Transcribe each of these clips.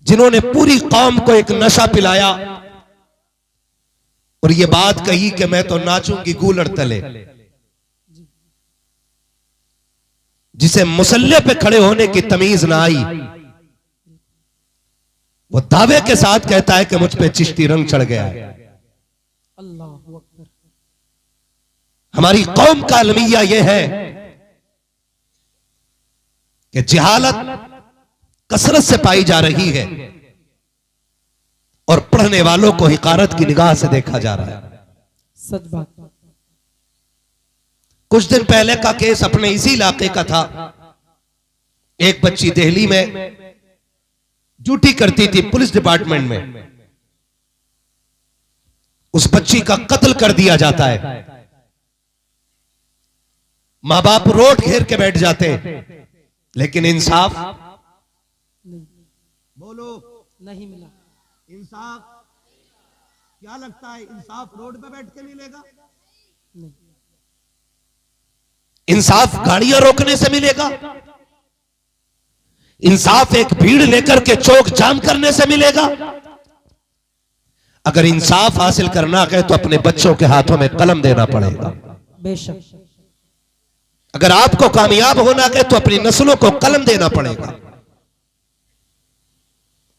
जिन्होंने पूरी कौम को एक नशा पिलाया और ये बात कही कि मैं तो नाचूंगी गूलड़ तले, जिसे मुसल्ले पे खड़े होने की तमीज ना आई, वो दावे के साथ कहता है कि मुझ पे चिश्ती रंग चढ़ गया है। अल्लाहु अकबर। हमारी कौम का अलमिया यह है कि जहालत कसरत से पाई जा रही है और पढ़ने वालों को हिकारत की निगाह से देखा जा रहा है। सच बात। कुछ दिन पहले का केस अपने इसी इलाके का था। एक बच्ची दिल्ली में ड्यूटी करती थी पुलिस डिपार्टमेंट में, उस बच्ची का कत्ल कर दिया जाता है। मां बाप रोड घेर के बैठ जाते हैं, लेकिन इंसाफ बोलो नहीं मिला। इंसाफ क्या लगता है? इंसाफ रोड पे बैठ के मिलेगा? नहीं। इंसाफ गाड़ियां रोकने से मिलेगा? इंसाफ एक भीड़ लेकर के चौक जाम करने से मिलेगा? अगर इंसाफ हासिल करना है तो अपने बच्चों के हाथों में कलम देना पड़ेगा। बेशक। अगर आपको कामयाब होना है तो अपनी नस्लों को कलम देना पड़ेगा।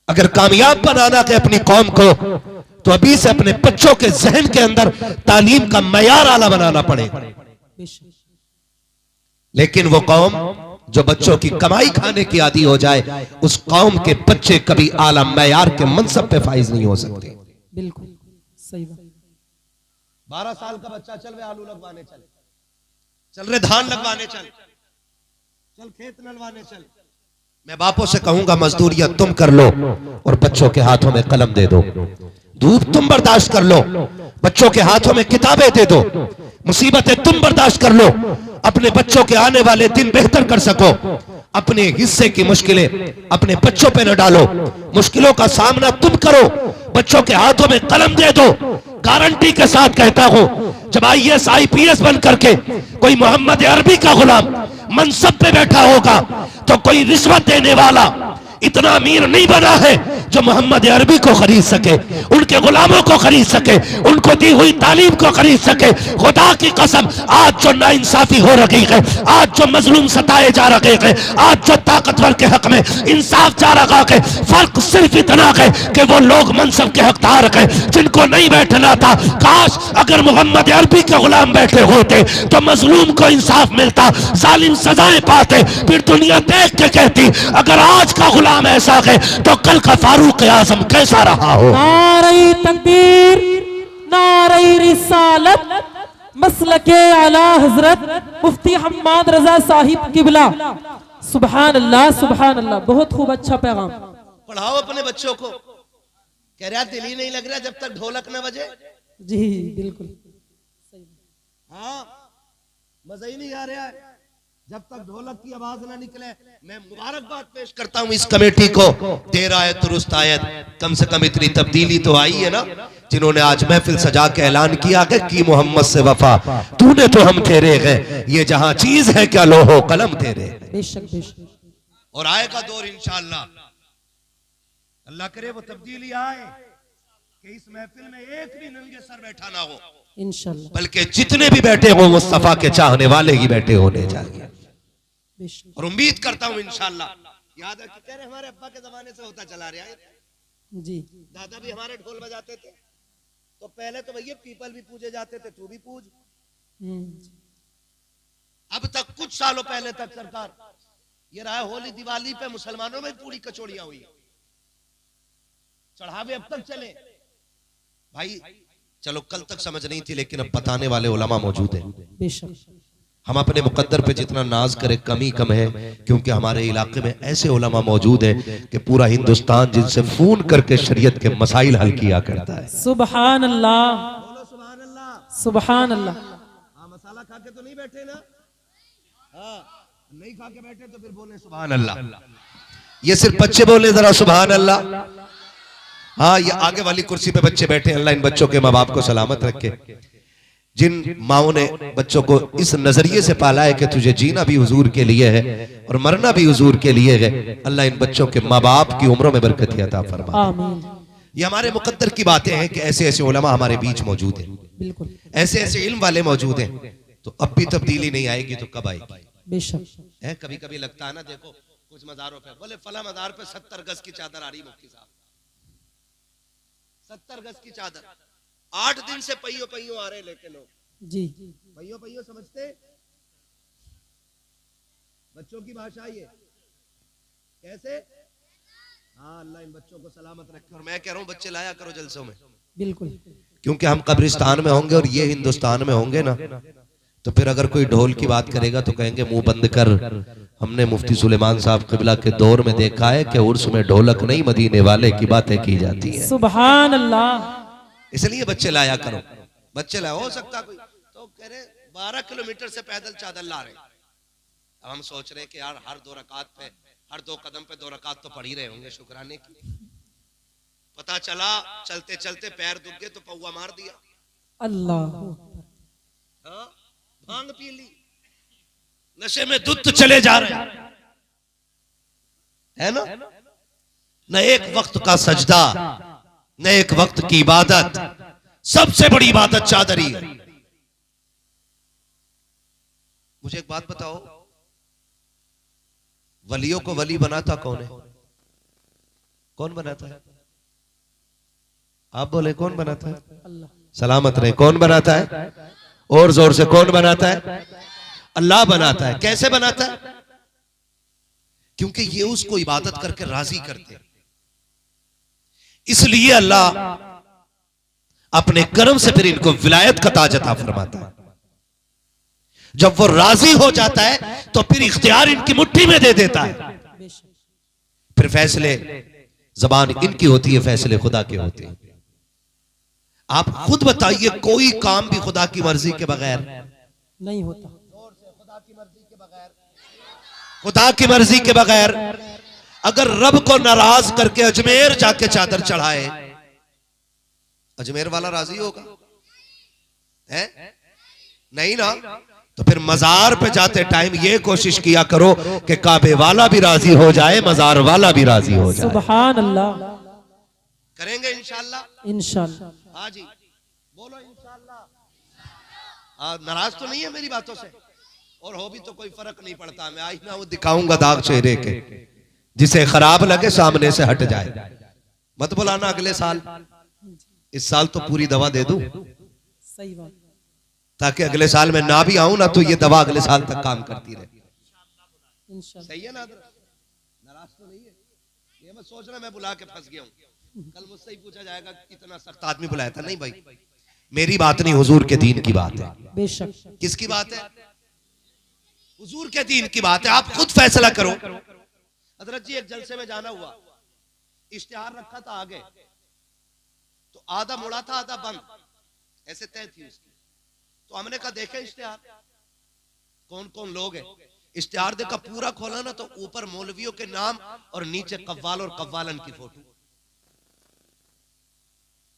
अगर कामयाब बनाना है अपनी कौम को तो अभी से अपने बच्चों के जहन के अंदर तालीम का मयार आला बनाना पड़ेगा। बेशक। लेकिन वो कौम जो बच्चों की कमाई खाने की आदी हो जाए, उस कौम के बच्चे कभी आला मयार के मनसब पे फाइज नहीं हो सकते। बिल्कुल सही बात। 12 साल का बच्चा चल रहे आलू लगवाने चल रहे धान लगवाने चल खेत नलवाने चल, मैं बापों से कहूंगा मजदूरियां तुम कर लो और बच्चों के हाथों में कलम दे दो। धूप तुम बर्दाश्त कर लो, बच्चों के हाथों में किताबें दे दो। मुसीबतें तुम बर्दाश्त कर लो, अपने बच्चों के आने वाले दिन बेहतर कर सको। अपने हिस्से की मुश्किलें अपने बच्चों पे न डालो, मुश्किलों का सामना तुम करो, बच्चों के हाथों में कलम दे दो। गारंटी के साथ कहता हूं, जब IAS IPS बन करके कोई मोहम्मद अरबी का गुलाम मनसब पे बैठा होगा तो कोई रिश्वत देने वाला इतना अमीर नहीं बना है जो मोहम्मद अरबी को खरीद सके, उनके गुलामों को खरीद सके, उनको दी हुई तालीम को खरीद सके। खुदा की कसम, आज जो नाइंसाफी हो रही है, आज जो मजलूम सताए जा रहे हैं, आज जो ताकतवर के हक में इंसाफ जा रहा है, फर्क सिर्फ इतना है कि वो लोग मनसब के हकदार हैं जिनको नहीं बैठना था। काश अगर मोहम्मद अरबी के गुलाम बैठे होते तो मजलूम को इंसाफ मिलता, जालिम सजाएं पाते, फिर दुनिया देख के कहती अगर आज का गुलाम ऐसा है तो कल का फारूक आजम कैसा रहा हो। नारे तकबीर, नारे रिसालत, मसलके आला हजरत मुफ्ती हम्माद रजा साहिब किबला। सुभान अल्लाह, सुभान अल्लाह। बहुत खूब, अच्छा पैगाम। पढ़ाओ अपने बच्चों को। कह रहा दिल ही नहीं लग रहा जब तक ढोलक न बजे। जी बिल्कुल। हाँ, मजा ही नहीं आ रहा है जब तक ढोलक की आवाज ना निकले। मैं मुबारकबाद पेश करता हूं इस कमेटी को, देर आयत दुरुस्त आयत। कम से कम इतनी तब्दीली तो आई है ना, जिन्होंने आज महफिल सजा के ऐलान किया कि मोहम्मद से वफा, तूने तो हम तेरे हैं, ये जहां चीज है क्या लोहो कलम तेरे। बेशक बेशक। और आएगा दौर इंशाअल्लाह, अल्लाह करे वो तब्दीली आए कि इस महफिल में एक भी नंगे सर बैठा ना हो इंशाअल्लाह, बल्कि जितने भी बैठे हो मुस्तफा के चाहने वाले ही बैठे होने चाहिए। और उम्मीद करता हूं इंशाअल्लाह। याद है कि कह रहे हमारे अब्बा के जमाने से होता चला रहा है जी। दादा भी हमारे ढोल बजाते थे, तो पहले तो भैया पीपल भी पूजे जाते थे, तू भी पूज। अब तक कुछ सालों पहले तक सरकार ये रहा, होली दिवाली पे मुसलमानों में पूरी कचौड़ियां हुई, चढ़ावे अब तक चले। भाई चलो कल तक समझ नहीं थी, लेकिन अब बताने वाले उलमा मौजूद हैं। बेशक। हम अपने मुकद्दर पे जितना नाज करें कम ही कम है, क्योंकि हमारे इलाके में ऐसे उलमा मौजूद हैं कि पूरा हिंदुस्तान जिनसे फोन करके शरीयत के मसाइल हल किया करता है। सुभान अल्लाह, बोलो सुभान अल्लाह, सुभान अल्लाह। मसाला खा के तो नहीं बैठे ना? हाँ, नहीं खा के बैठे तो फिर बोले सुभान अल्लाह। ये सिर्फ बच्चे बोले जरा सुभान अल्लाह। हाँ, ये आगे वाली कुर्सी पे बच्चे बैठे, अल्लाह इन बच्चों के माँ बाप को सलामत रखे। जिन माओं ने बच्चों को इस नजरिए से पाला है कि तुझे जीना भी हुजूर के लिए है और मरना भी हुजूर के लिए है, अल्लाह इन बच्चों के माँ बाप की उम्रों में बरकत अता फरमा। आमीन। ये हमारे मुकद्दर की बातें हैं कि ऐसे ऐसे उलमा हमारे बीच मौजूद हैं, बिल्कुल ऐसे ऐसे इल्म वाले मौजूद हैं। तो अब भी तब्दीली नहीं आएगी तो कब आएगी? बेशक। है कभी कभी लगता है ना, देखो कुछ मज़ारों पे बोले फला मज़ार पे 70 गज की चादर आ रही, मुफ्ती साहब 70 गज की चादर, 8 दिन से पहियों पहियों आ रहे लेके लोग। जी पहियों पहियों समझते बच्चों की भाषा ये कैसे? हाँ, अल्लाह इन बच्चों को सलामत रखे। और मैं कह रहा हूँ बच्चे लाया करो जलसों में, बिल्कुल। क्योंकि हम कब्रिस्तान में होंगे और ये हिंदुस्तान में होंगे ना, तो फिर अगर कोई ढोल की बात करेगा तो कहेंगे मुंह बंद कर। हमने मुफ्ती सुलेमान साहब क़िबला के दौर में देखा है कि उर्स में ढोलक नहीं मदीने वाले की बातें की जाती है। सुभान अल्लाह। इसलिए बच्चे लाया करो, बच्चे लाया। हो सकता कोई तो कह रहे 12 किलोमीटर से पैदल चादर ला रहे। अब हम सोच रहे कि यार हर 2 रकात पे, हर 2 कदम पे 2 रकात तो पढ़ ही रहे होंगे शुक्राने की। पता चला चलते चलते पैर दुख गए तो पौवा मार दिया। अल्लाह। हाँ, भांग पी ली, नशे में दुत चले जा रहे है ना। न एक वक्त का सजदा, न एक वक्त की इबादत। सबसे बड़ी इबादत चादरी है। मुझे एक बात बताओ, वलियों को वली बनाता कौन है? कौन बनाता है? आप बोले कौन बनाता है? अल्लाह। सलामत रहे। कौन बनाता है? और जोर से कौन बनाता है? अल्लाह बनाता है। कैसे बनाता है? क्योंकि ये उसको इबादत करके राजी करते हैं। इसलिए अल्लाह अपने करम से फिर इनको विलायत का ताज अता फरमाता है। जब वो राजी हो जाता है तो फिर इख्तियार इनकी मुट्ठी में दे देता है। फिर फैसले जबान इनकी होती है, फैसले खुदा के होते हैं। आप खुद बताइए, कोई काम भी खुदा की मर्जी के बगैर नहीं होता। खुदा की मर्जी के बगैर अगर रब को नाराज करके अजमेर जाके चादर चढ़ाए, अजमेर वाला राजी होगा? है नहीं ना। तो फिर मजार पे जाते टाइम ये कोशिश किया करो कि काबे वाला भी राजी हो जाए, मजार वाला भी राजी हो जाए। सुभान अल्लाह। करेंगे इंशाल्लाह। इंशाल्लाह। हाँ जी, बोलो इंशाल्लाह। नाराज तो नहीं है मेरी बातों से? और हो भी तो कोई फर्क नहीं पड़ता। मैं आई ना वो दिखाऊंगा दाग चेहरे के, जिसे खराब लगे सामने से हट जाए। मत बुलाना अगले साल। इस साल तो पूरी दवा दे दूं, सही बात। ताकि अगले साल में ना भी आऊं ना तो ये दवा अगले साल तक काम करती रहे। इंशाल्लाह। सही है ना? नाराज तो नहीं है? ये मैं सोच रहा मैं बुला के फंस गया हूं। कल मुझसे ही पूछा जाएगा इतना सख्त आदमी बुलाया था। नहीं भाई, मेरी बात नहीं, हुजूर के दीन की बात है। बेशक। किसकी बात है? हुजूर के दीन की बात है। आप खुद फैसला करो। हजरत जी एक जलसे में जाना हुआ, इश्तिहार रखा था आगे, तो आधा मुड़ा था आधा बंद, ऐसे तय थी उसकी। तो हमने कहा देखे इश्तिहार कौन कौन लोग हैं। इश्तिहार देखा, पूरा खोला ना तो ऊपर मौलवियों के नाम और नीचे कव्वाल और कव्वालन की फोटो।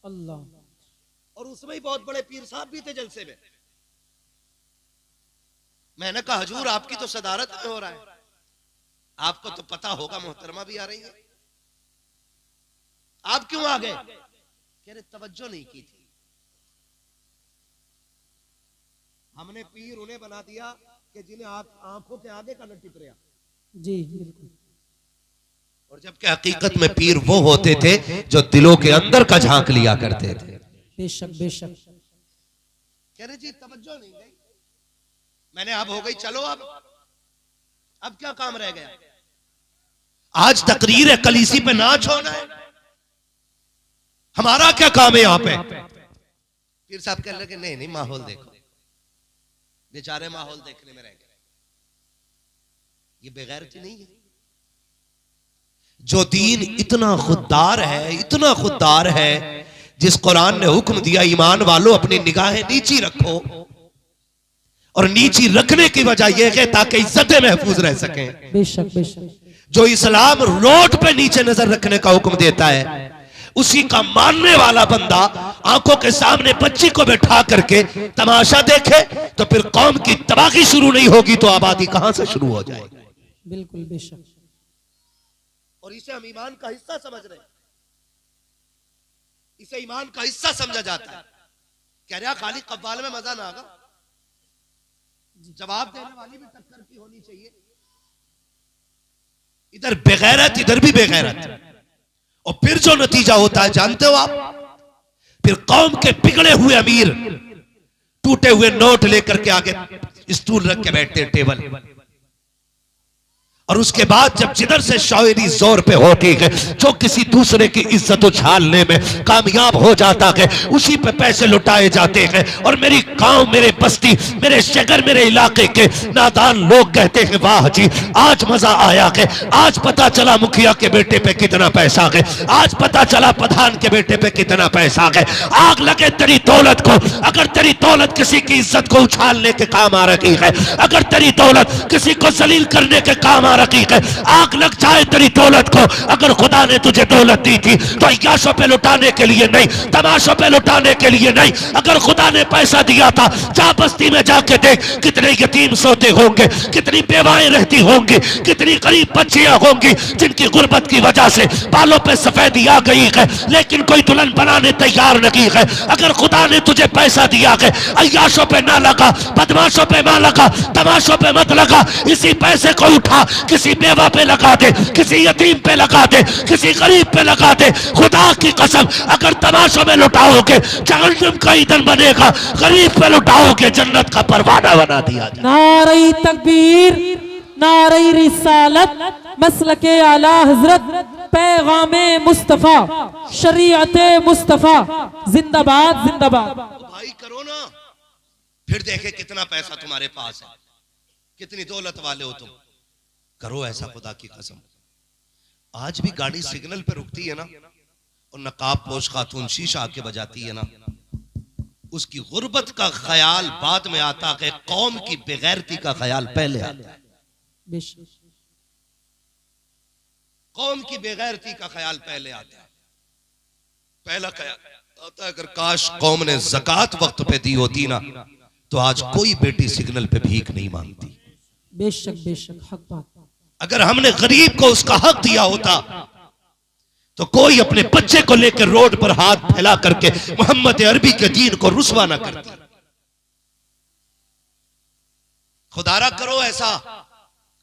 अल्लाह। और उसमें ही बहुत बड़े पीर साहब भी थे जलसे में। मैंने कहा हजूर आपकी तो सदारत में हो रहा है, आपको तो पता होगा मोहतरमा भी आ रही है, आप क्यों आ गए? कह रहे तवज्जो नहीं की थी। हमने पीर उन्हें बना दिया कि जिन्हें आंखों के आगे का न टिपरिया। जी बिल्कुल। और जबकि हकीकत में पीर वो होते थे जो दिलों के अंदर का झांक लिया करते थे। बेशक बेशक। कह रहे जी तवज्जो नहीं गई। मैंने अब हो गई, चलो अब क्या काम रह गया? आज तकरीर है, कल इसी पे नाच होना है। हमारा क्या काम है यहाँ पे? पीर साहब कह रहे नहीं नहीं, माहौल देखो। बेचारे माहौल देखने में रह गए। ये बेगैरती नहीं है। जो दीन इतना खुददार है, इतना खुददार है, जिस कुरान ने हुक्म दिया ईमान वालों अपनी निगाहें नीची रखो, और नीची रखने की वजह यह है ताकि इज्जतें महफूज रह सकें। बेशक बेशक। जो इस्लाम रोड पे नीचे नजर रखने का हुक्म देता है, उसी का मानने वाला बंदा आंखों के सामने बच्ची को बैठा करके तमाशा देखे तो फिर कौम की तबाही शुरू नहीं होगी तो आबादी कहां से शुरू हो जाएगी। बिल्कुल बेशक। और इसे हम ईमान का हिस्सा समझ रहे हैं, इसे ईमान का हिस्सा समझा जाता है। कह रहा खाली कव्वाल में मजा ना आगा, जवाब देने वाली भी टक्कर की होनी चाहिए। इधर बेगैरत इधर भी बेगैरत, और फिर जो नतीजा होता है जानते हो आप, फिर कौम के बिगड़े हुए अमीर टूटे हुए नोट लेकर के आगे स्टूल रख के बैठते हैं, टेबल, और उसके बाद जब जिधर से शायरी जोर पे होती है, जो किसी दूसरे की इज्जत उछालने में कामयाब हो जाता है उसी पे पैसे लुटाए जाते हैं। और मेरी गांव, मेरे बस्ती, मेरे शहर, मेरे इलाके के नादान लोग कहते हैं वाह जी आज मजा आया है, आज पता चला मुखिया के बेटे पे कितना पैसा है, आज पता चला प्रधान के बेटे पे कितना पैसा है। आग लगे तेरी दौलत को, अगर तेरी दौलत किसी की इज्जत को उछालने के काम आ रही है, अगर तेरी दौलत किसी को जलील करने के काम रखी है, आग लग जाए तेरी दौलत को। अगर खुदा ने तुझे दौलत दी थी तो अय्याशों पे लुटाने के लिए नहीं, तमाशों पे लुटाने के लिए नहीं। अगर खुदा ने पैसा दिया था, जा बस्ती में जाके देख कितने यतीम सोते होंगे, कितनी बेवाएं रहती होंगी, कितनी गरीब बच्चियां होंगी जिनकी गुर्बत की वजह से बालों पे सफेदी आ गई है लेकिन कोई दुल्हन बनाने तैयार नहीं है। अगर खुदा ने तुझे पैसा दिया है, अय्याशों पे ना लगा, बदमाशों पे ना लगा, तमाशों पे मत लगा, इसी पैसे को उठा किसी बेवा पे लगा दे, किसी यतीम पे लगा दे, किसी गरीब पे लगा दे। खुदा की कसम अगर तमाशों में लुटाओगे जहन्नम का ईंधन बनेगा, गरीब पे लुटाओगे जन्नत का परवाना बना दिया जाए। नारे तकबीर, नारे रिसालत, मसलके आला हजरत, पैगामे मुस्तफा, शरीयते मुस्तफा, जिंदाबाद जिंदाबाद। भाई करो ना, फिर देखे कितना पैसा तुम्हारे पास है, कितनी दौलत वाले हो तुम, करो ऐसा खुदा की कसम। आज भी गाड़ी सिग्नल पे रुकती है ना और नकाब पोश खातून शीशा आके बजाती है ना, उसकी गुर्बत का ख्याल बाद में आता है, कौम की बेगैरती का ख्याल पहले आता है। कौम की बेगैरती का ख्याल पहले आता है। पहला ख्याल आता है अगर काश कौम ने ज़कात वक्त पे दी होती ना तो आज कोई बेटी सिग्नल पे भीख नहीं मांगती। बेशक बेशक, हक बात। अगर हमने गरीब को उसका हक दिया होता तो कोई अपने बच्चे को लेकर रोड पर हाथ फैला करके मोहम्मद अरबी के दीन को रुस्वा ना करती। खुदारा करो ऐसा,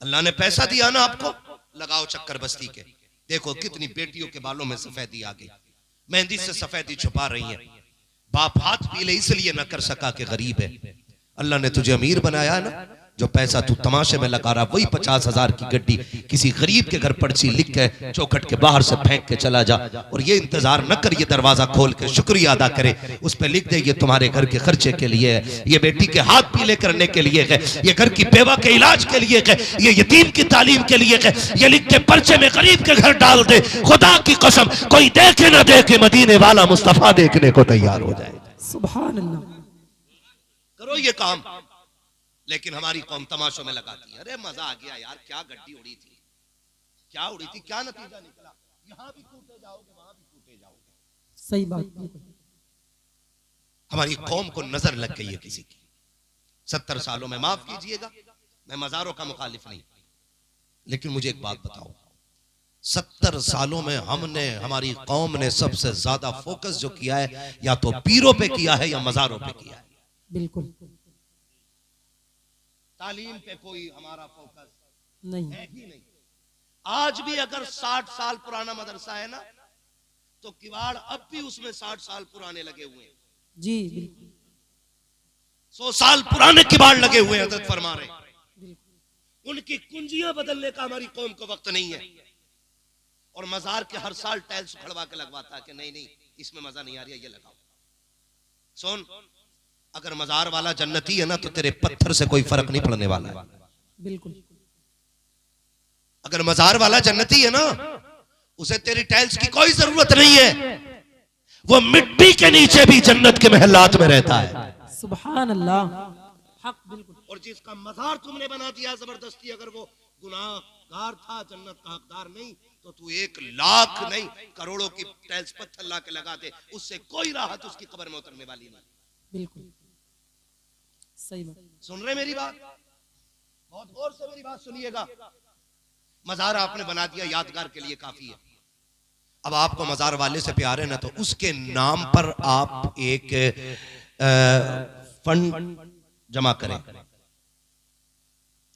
अल्लाह ने पैसा दिया ना आपको, लगाओ चक्कर बस्ती के, देखो कितनी बेटियों के बालों में सफेदी आ गई, मेहंदी से सफेदी छुपा रही है। बाप हाथ पीले इसलिए ना कर सका कि गरीब है। अल्लाह ने तुझे अमीर बनाया है ना, जो पैसा तू तमाशे में लगा रहा, वही 50,000 की गड्डी किसी गरीब के घर पर्ची लिख के चौखट के बाहर से फेंक के चला जा, और ये इंतजार न कर, ये दरवाजा खोल के शुक्रिया अदा करे, उस पर लिख दे ये तुम्हारे घर के खर्चे के लिए है, ये बेटी के हाथ पीले करने के लिए है, ये घर की बेवा के इलाज के लिए है, ये यतीम की तालीम के लिए है, ये लिख के पर्चे में गरीब के घर डाल दे। खुदा की कसम कोई देखे ना देखे, मदीने वाला मुस्तफा देखने को तैयार हो जाए। सुभान अल्लाह। करो ये काम, लेकिन हमारी कौम तमाशों में लगाती है। अरे मजा आ गया यार, क्या गड्डी उड़ी थी, क्या उड़ी थी, क्या नतीजा निकला, यहां भी कूटे जाओगे वहां भी कूटे जाओगे। सही बात। हमारी कौम को नजर लग गई है किसी की। 70 सालों में, माफ कीजिएगा मैं मजारों का मुखालिफ नहीं, लेकिन मुझे एक बात बताओ, 70 सालों में हमने, हमारी कौम ने सबसे ज्यादा फोकस जो किया है या तो पीरों पे किया है या मजारों पे किया है। बिल्कुल। तालीम पे कोई हमारा फोकस नहीं है ही नहीं। आज भी अगर 60 साल पुराना मदरसा है ना तो किवाड़ अब भी उसमें 60 साल पुराने लगे हुए हैं। जी बिल्कुल। 100 साल पुराने किवाड़ लगे हुए हैं, हज़रत फरमा रहे, उनकी कुंजियां बदलने का हमारी कौम को वक्त नहीं है। और मजार के हर साल टाइल्स उखड़वा के लगवाता है कि नहीं नहीं इसमें मजा नहीं आ रही है, ये लगाओ। सुन, अगर मजार वाला जन्नती है ना तो तेरे पत्थर से कोई फर्क नहीं पड़ने वाला है। बिल्कुल। अगर मजार वाला जन्नती है ना, उसे तेरी टाइल्स की कोई जरूरत नहीं है, वो मिट्टी के नीचे भी जन्नत के महलात में रहता है। सुभान अल्लाह, हक बिल्कुल। और जिसका मजार तुमने बना दिया जबरदस्ती, अगर वो गुनाहगार था, जन्नत का हकदार नहीं, तो तू 1 लाख नहीं करोड़ों की टाइल्स पत्थर ला के लगा दे, उससे कोई राहत उसकी कब्र में उतरने वाली नहीं। बिल्कुल सही बात। सुन रहे मेरी बात? बहुत गौर से मेरी बात सुनिएगा। मजार आपने बना दिया, यादगार के लिए काफी है। अब आपको मजार वाले से प्यार है ना, तो उसके नाम पर आप एक फंड जमा करें।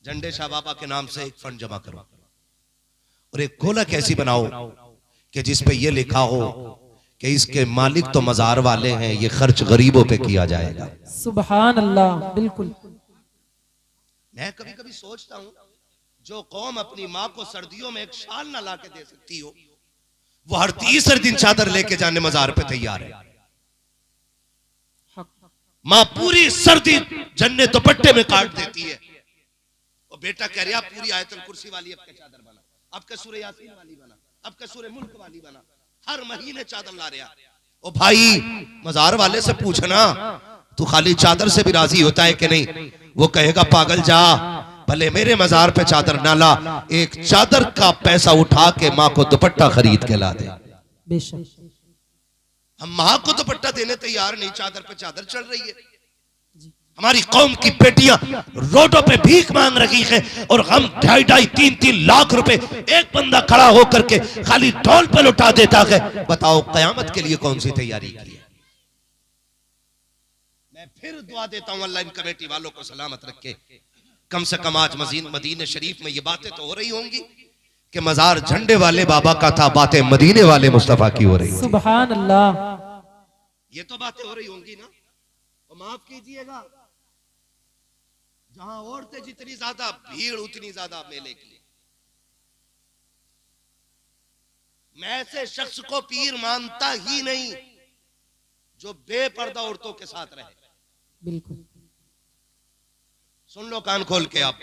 झंडे शाह बाबा के नाम से एक फंड जमा करो और एक गोलक ऐसी बनाओ कि जिसपे ये लिखा हो कि इसके मालिक तो मजार वाले हैं, ये खर्च गरीबों पे किया जाएगा। सुभान अल्लाह। बिल्कुल। मैं कभी कभी सोचता हूं, जो कौम अपनी माँ को सर्दियों में एक शाल ना ला के दे सकती हो, वो हर तीसरे दिन चादर लेके जाने मजार पे तैयार है। माँ पूरी सर्दी जन्ने दुपट्टे में काट देती है, और बेटा कह रहा पूरी आयतुल कुर्सी वाली अब के चादर बना, अब के सूरह यासीन वाली बना, अब के सूरह मुल्क वाली बना, हर महीने चादर ला रहा। ओ भाई, मजार वाले से पूछना तू खाली चादर से भी राजी होता है कि नहीं? वो कहेगा पागल जा, भले मेरे मजार पे चादर ना ला, एक चादर का पैसा उठा के माँ को दुपट्टा खरीद के ला दे। बेशक। हम माँ को दुपट्टा देने तैयार नहीं, चादर पे चादर चढ़ रही है। हमारी कौम की बेटियां रोडों पे भीख मांग रही हैं, और हम 2.5-3 लाख रुपए एक बंदा खड़ा होकर के खाली ढोल पे लुटा देता है। बताओ कयामत के लिए कौन सी तैयारी की है? मैं फिर दुआ देता हूं, अल्लाह इन कमेटी वालों को सलामत रखे। कम से कम आज मदीने शरीफ में ये बातें तो हो रही होंगी कि मजार झंडे वाले बाबा का था, बातें मदीने वाले मुस्तफा की हो रही। सुभान अल्लाह। ये तो बातें हो रही होंगी ना। तो माफ कीजिएगा, जहां औरतें जितनी ज्यादा, भीड़ उतनी ज्यादा मेले की। मैं ऐसे शख्स को पीर मानता ही नहीं जो बेपर्दा औरतों के साथ रहे। बिल्कुल। सुन लो कान खोल के आप,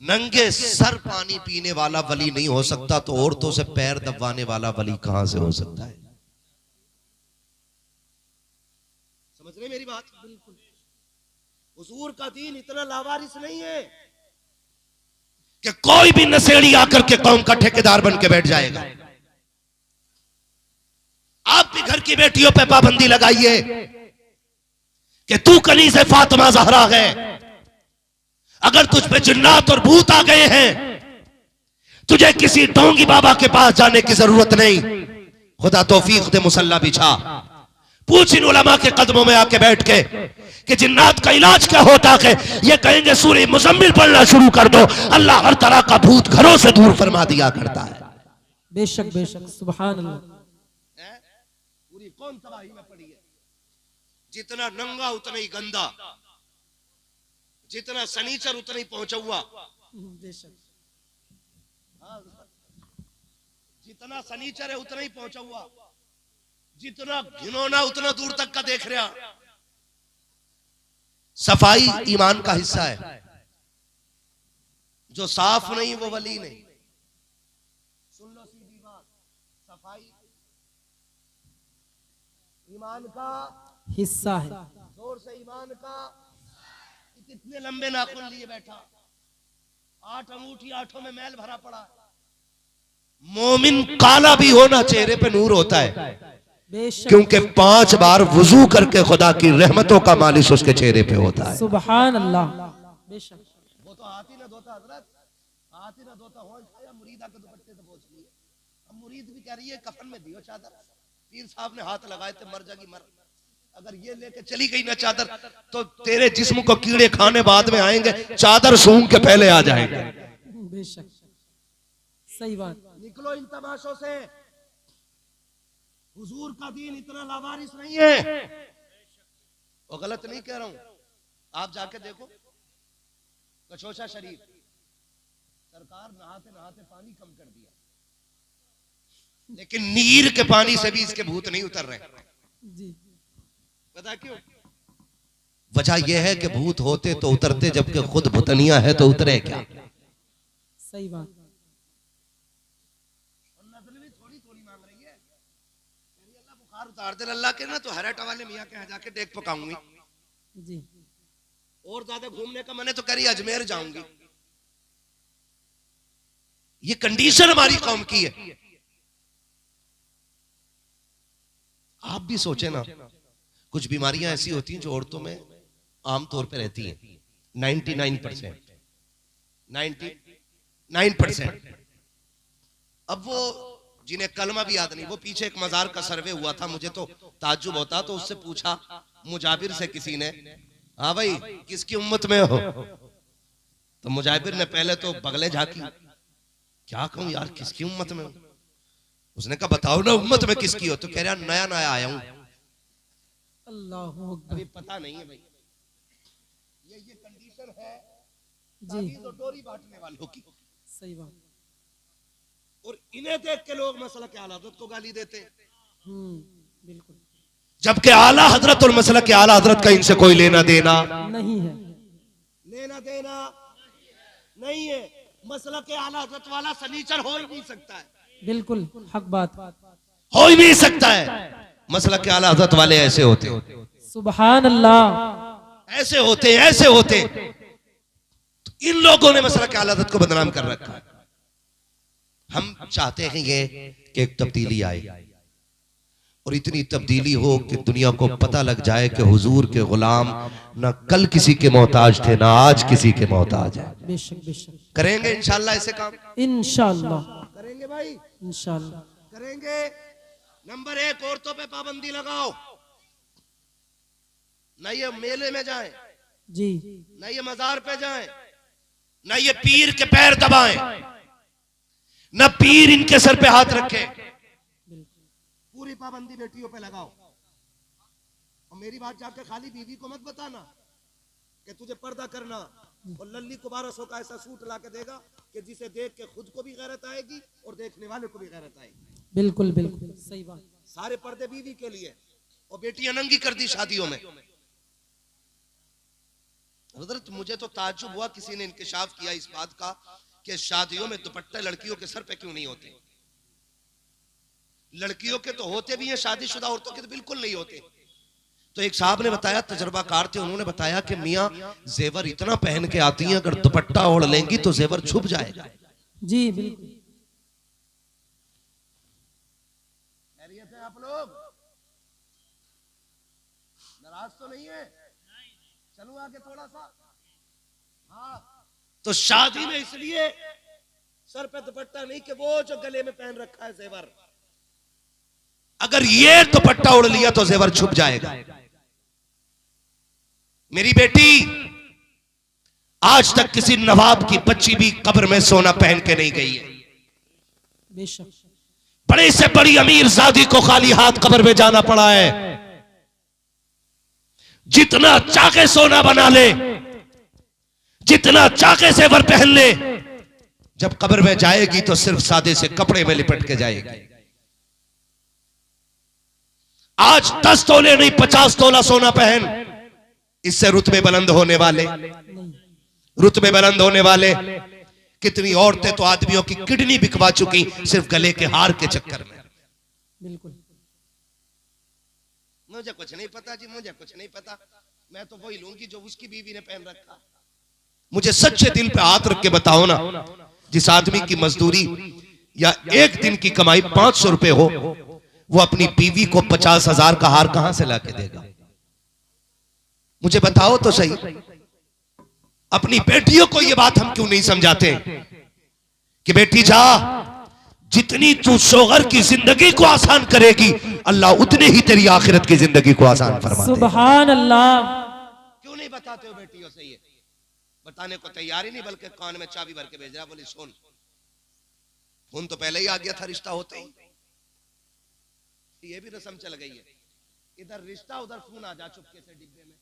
नंगे सर पानी पीने वाला वली नहीं हो सकता, तो औरतों से पैर दबाने वाला वली कहां से हो सकता है? समझ रहे मेरी बात? बिल्कुल। हुजूर का दीन इतना लावारिस नहीं है कि कोई भी नशेड़ी आकर के कौम का ठेकेदार बन के बैठ जाएगा। आप भी घर की बेटियों पे पाबंदी लगाइए कि तू कनीज़ फातिमा ज़हरा है। अगर तुझ पे जिन्नात और भूत आ गए हैं, तुझे किसी ढोंगी बाबा के पास जाने की जरूरत नहीं। खुदा तौफीक दे, मुसल्ला बिछा, पूछ इन उलमा के कदमों में आके बैठ के कि जिन्नात का इलाज क्या होता है। ये कहेंगे सूरह मुज़म्मिल पढ़ना शुरू कर दो, अल्लाह हर तरह का भूत घरों से दूर फरमा दिया करता है। बेशक बेशक। सुभान अल्लाह। पूरी कौम तबाही में पड़ी है। जितना नंगा उतना ही गंदा, जितना सनीचर उतना ही पहुंचा हुआ। जितना सनीचर है उतना ही पहुंचा हुआ, जितना घिनौना उतना दूर तक का देख रहा। सफाई ईमान का हिस्सा है, जो साफ नहीं वो वली नहीं। सुन लो सीधी बात, सफाई ईमान का हिस्सा है। जोर से ईमान का। कितने लंबे नाखून लिए बैठा, 8 अंगूठी 8 में मैल भरा पड़ा। मोमिन काला भी होना, चेहरे पे नूर होता है, क्योंकि 5 बार वुजू करके खुदा की रहमतों का मालिश उसके चेहरे पे होता है। सुभान अल्लाह। बेशक। वो तो हाथ ही ना धोता हजरत, हाथ ही ना धोता हो खाया, मुरीदा के दुपट्टे से पोंछ लिए। अब मुरीद भी कह रही है कफन में दियो चादर, पीर साहब ने हाथ लगाए थे मर जाएगी मर। अगर ये लेके चली गई ना चादर, तो तेरे जिस्म को कीड़े खाने बाद में आएंगे, चादर सूंघ के पहले आ जाएंगे। बेशक सही बात। निकलो इन तमाशों से। हुजूर का दीन इतना लावारिस नहीं है। वो गलत नहीं कह रहा हूं, आप जाके देखो कचौचा शरीफ, सरकार नहाते नहाते पानी कम कर दिया, लेकिन नीर के पानी से भी इसके भूत नहीं उतर रहे। जी। पता क्यों? वजह यह है कि भूत होते तो उतरते, जबकि खुद भूतनिया है तो उतरे क्या? सही बात। नजर भी थोड़ी थोड़ी मांग रही है। अल्लाह बुखार उतार दे अल्लाह के ना, तो हराटा वाले मियाँ के यहाँ जाके देख पकाऊंगी। जी। और ज्यादा घूमने का मन है तो करी अजमेर जाऊंगी। ये कंडीशन हमारी कौम की है। आप भी सोचे ना, कुछ बीमारियां ऐसी होती हैं जो औरतों में आमतौर पे रहती हैं, 99%। अब वो जिन्हें कलमा भी याद नहीं, वो पीछे एक मजार का सर्वे हुआ था, मुझे तो ताज्जुब होता, तो उससे पूछा मुजाबिर से किसी ने, हाँ भाई किसकी उम्मत में हो? तो मुजाबिर ने पहले तो बगले झांकी, क्या कहूं यार किसकी उम्मत में हो? उसने कहा बताओ ना उम्मत में किसकी हो? तो कह रहा नया नया आया हूं, अल्लाहू अकबर। अभी पता नहीं है भाई। ये कंडीशन है जी, तो डोरी बांटने वालों की। सही बात। और इन्हें देख के लोग मसला के आला हजरत को गाली देते हैं, बिल्कुल जबकि आला हजरत और मसला के आला हजरत का इनसे कोई लेना देना नहीं है। लेना देना नहीं है। मसला के आला हजरत वाला सनीचर हो ही नहीं सकता है, बिल्कुल हक बात। हो ही नहीं सकता है। मसला के आला हजरत वाले ऐसे होते, सुभान अल्लाह। ऐसे होते, ऐसे होते। तो इन लोगों ने मसला के आला हजरत को बदनाम कर रखा है। हम चाहते हैं ये कि एक तब्दीली आए, और इतनी तब्दीली हो कि दुनिया को पता लग जाए कि हुजूर के गुलाम ना कल किसी के मोहताज थे, ना आज किसी के मोहताज है। बेशक बेशक करेंगे इंशाल्लाह ऐसे काम, इंशाअल्लाह, करेंगे भाई, इंशाअल्लाह। करेंगे। नंबर 1, औरतों पे पाबंदी लगाओ, ना ये मेले में जाएं, जी, ना ये मजार पे जाएं, ना ये पीर के पैर दबाएं, ना पीर इनके सर पे हाथ रखे। पूरी पाबंदी बेटियों पे लगाओ। और मेरी बात जाके खाली बीवी को मत बताना कि तुझे पर्दा करना, और लल्ली को 1200 का ऐसा सूट ला के देगा कि जिसे देख के खुद को भी गैरत आएगी और देखने वाले को भी गैरत आएगी। बिल्कुल बिल्कुल सही बात। सारे पर्दे बीवी के लिए, और बेटियां नंगी कर दी शादियों में। हजरत मुझे तो ताज्जुब हुआ, किसी ने इंकिशाफ किया इस बात का कि शादियों में दुपट्टे लड़कियों के सर पे क्यों नहीं होते? लड़कियों के तो होते भी हैं, शादीशुदा औरतों के तो बिल्कुल नहीं होते। तो एक साहब ने बताया, तजर्बाकार थे, उन्होंने बताया कि मियां जेवर इतना पहन के आती हैं, अगर दुपट्टा ओढ़ लेंगी तो जेवर छुप जाएगा। जी बिल्कुल। खैरियत है आप लोग? नाराज तो नहीं है? चलो आगे थोड़ा सा। हाँ, तो शादी में इसलिए सर पे दुपट्टा नहीं कि वो जो गले में पहन रखा है जेवर, अगर ये दुपट्टा उड़ लिया तो जेवर छुप जाएगा। मेरी बेटी आज तक किसी नवाब की बच्ची भी कब्र में सोना पहन के नहीं गई है। बेशक। बड़े से बड़ी अमीर जादी को खाली हाथ कब्र में जाना पड़ा है। जितना चाके सोना बना ले, जितना चाके जेवर पहन ले, जब कब्र में जाएगी तो सिर्फ सादे से कपड़े में लिपट के जाएगी। आज 10 तोले नहीं 50 तोला सोना पहन, इससे रुतबे बुलंद होने वाले, रुतबे बुलंद होने वाले। कितनी औरतें तो आदमियों की किडनी बिकवा चुकी सिर्फ गले के हार के चक्कर में। बिल्कुल। मुझे कुछ नहीं पता जी, मुझे कुछ नहीं पता, मैं तो वही लूंगी जो उसकी बीवी ने पहन रखा। मुझे सच्चे दिल पे हाथ रख के बताओ ना, जिस आदमी की मजदूरी या एक दिन की कमाई 500 रुपए हो, वो अपनी बीवी को 50,000 का हार कहां से लाके देगा? मुझे बताओ तो सही। अपनी बेटियों को ये बात हम क्यों नहीं समझाते कि बेटी जा, जितनी तू शोहर की जिंदगी को आसान करेगी, अल्लाह उतने ही तेरी आखिरत की जिंदगी को आसान फरमा देगा। सुभान अल्लाह। क्यों नहीं बताते हो बेटियों से? ये बताने को तैयार ही नहीं, बल्कि कान में चाबी भर के भेज रहा, बोले सुन। फोन तो पहले ही आ गया था रिश्ता होते ही, ये भी रस्म चल गई है। इधर रिश्ता उधर फोन आ जा चुपके से डिब्बे में।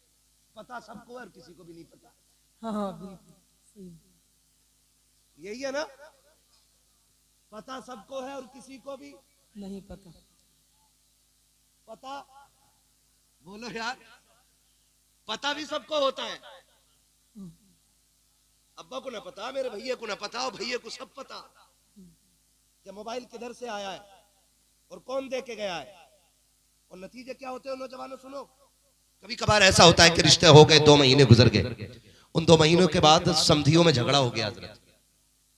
पता सबको है और किसी को भी नहीं पता। हाँ हाँ बिल्कुल सही। यही है ना, पता सबको है और किसी को भी नहीं पता। पता बोलो यार, पता भी सबको होता है। अब्बा को ना पता, मेरे भैया को ना पता, और भैया को सब पता कि मोबाइल किधर से आया है और कौन दे के गया है। और नतीजे क्या होते हैं नौजवानों? सुनो, कभी कभार ऐसा होता है कि रिश्ते हो गए, 2 महीने गुजर गए, उन 2 महीनों के बाद समधियों में झगड़ा हो गया हजरत,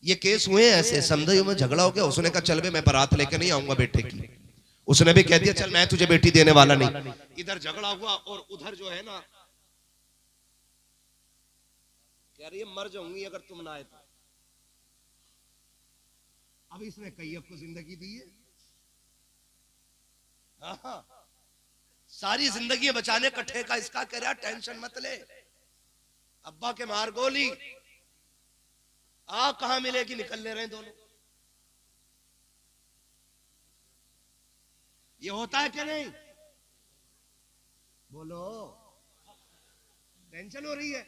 ये केस हुए हैं ऐसे, समझो में झगड़ा हो गया, उसने कहा चल बे मैं बारात लेके नहीं आऊंगा बेटे की, उसने भी कह दिया चल मैं तुझे बेटी देने वाला नहीं। इधर झगड़ा हुआ और उधर जो है ना कह रही है मर जाऊंगी अगर तुम ना आए तो। अब इसने कैयब को जिंदगी दी है। हाँ, सारी जिंदगी बचाने का ठेका इसका, कह रहा टेंशन मत ले, अब्बा के मार गोली, कहां मिलेगी, निकल ले रहे हैं दोनों। ये होता है कि नहीं? बोलो, टेंशन हो रही है।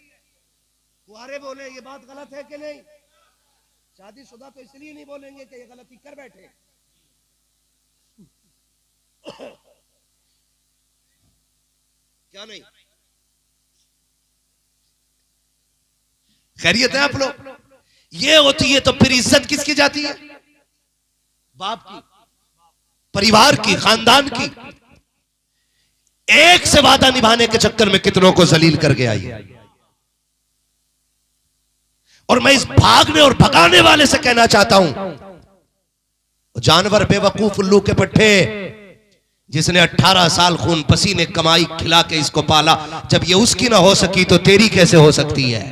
कुआरे बोले ये बात गलत है कि नहीं? शादीशुदा तो इसलिए नहीं बोलेंगे कि ये गलती कर बैठे। क्या नहीं? खैरियत है आप लोग? ये होती है तो फिर इज्जत किसकी जाती है? बाप की, परिवार की, खानदान की। एक से वादा निभाने के चक्कर में कितनों को जलील करके आई है। और मैं इस भागने और भगाने वाले से कहना चाहता हूं, जानवर बेवकूफ उल्लू के पट्टे, जिसने 18 साल खून पसीने कमाई खिला के इसको पाला, जब ये उसकी ना हो सकी तो तेरी कैसे हो सकती है?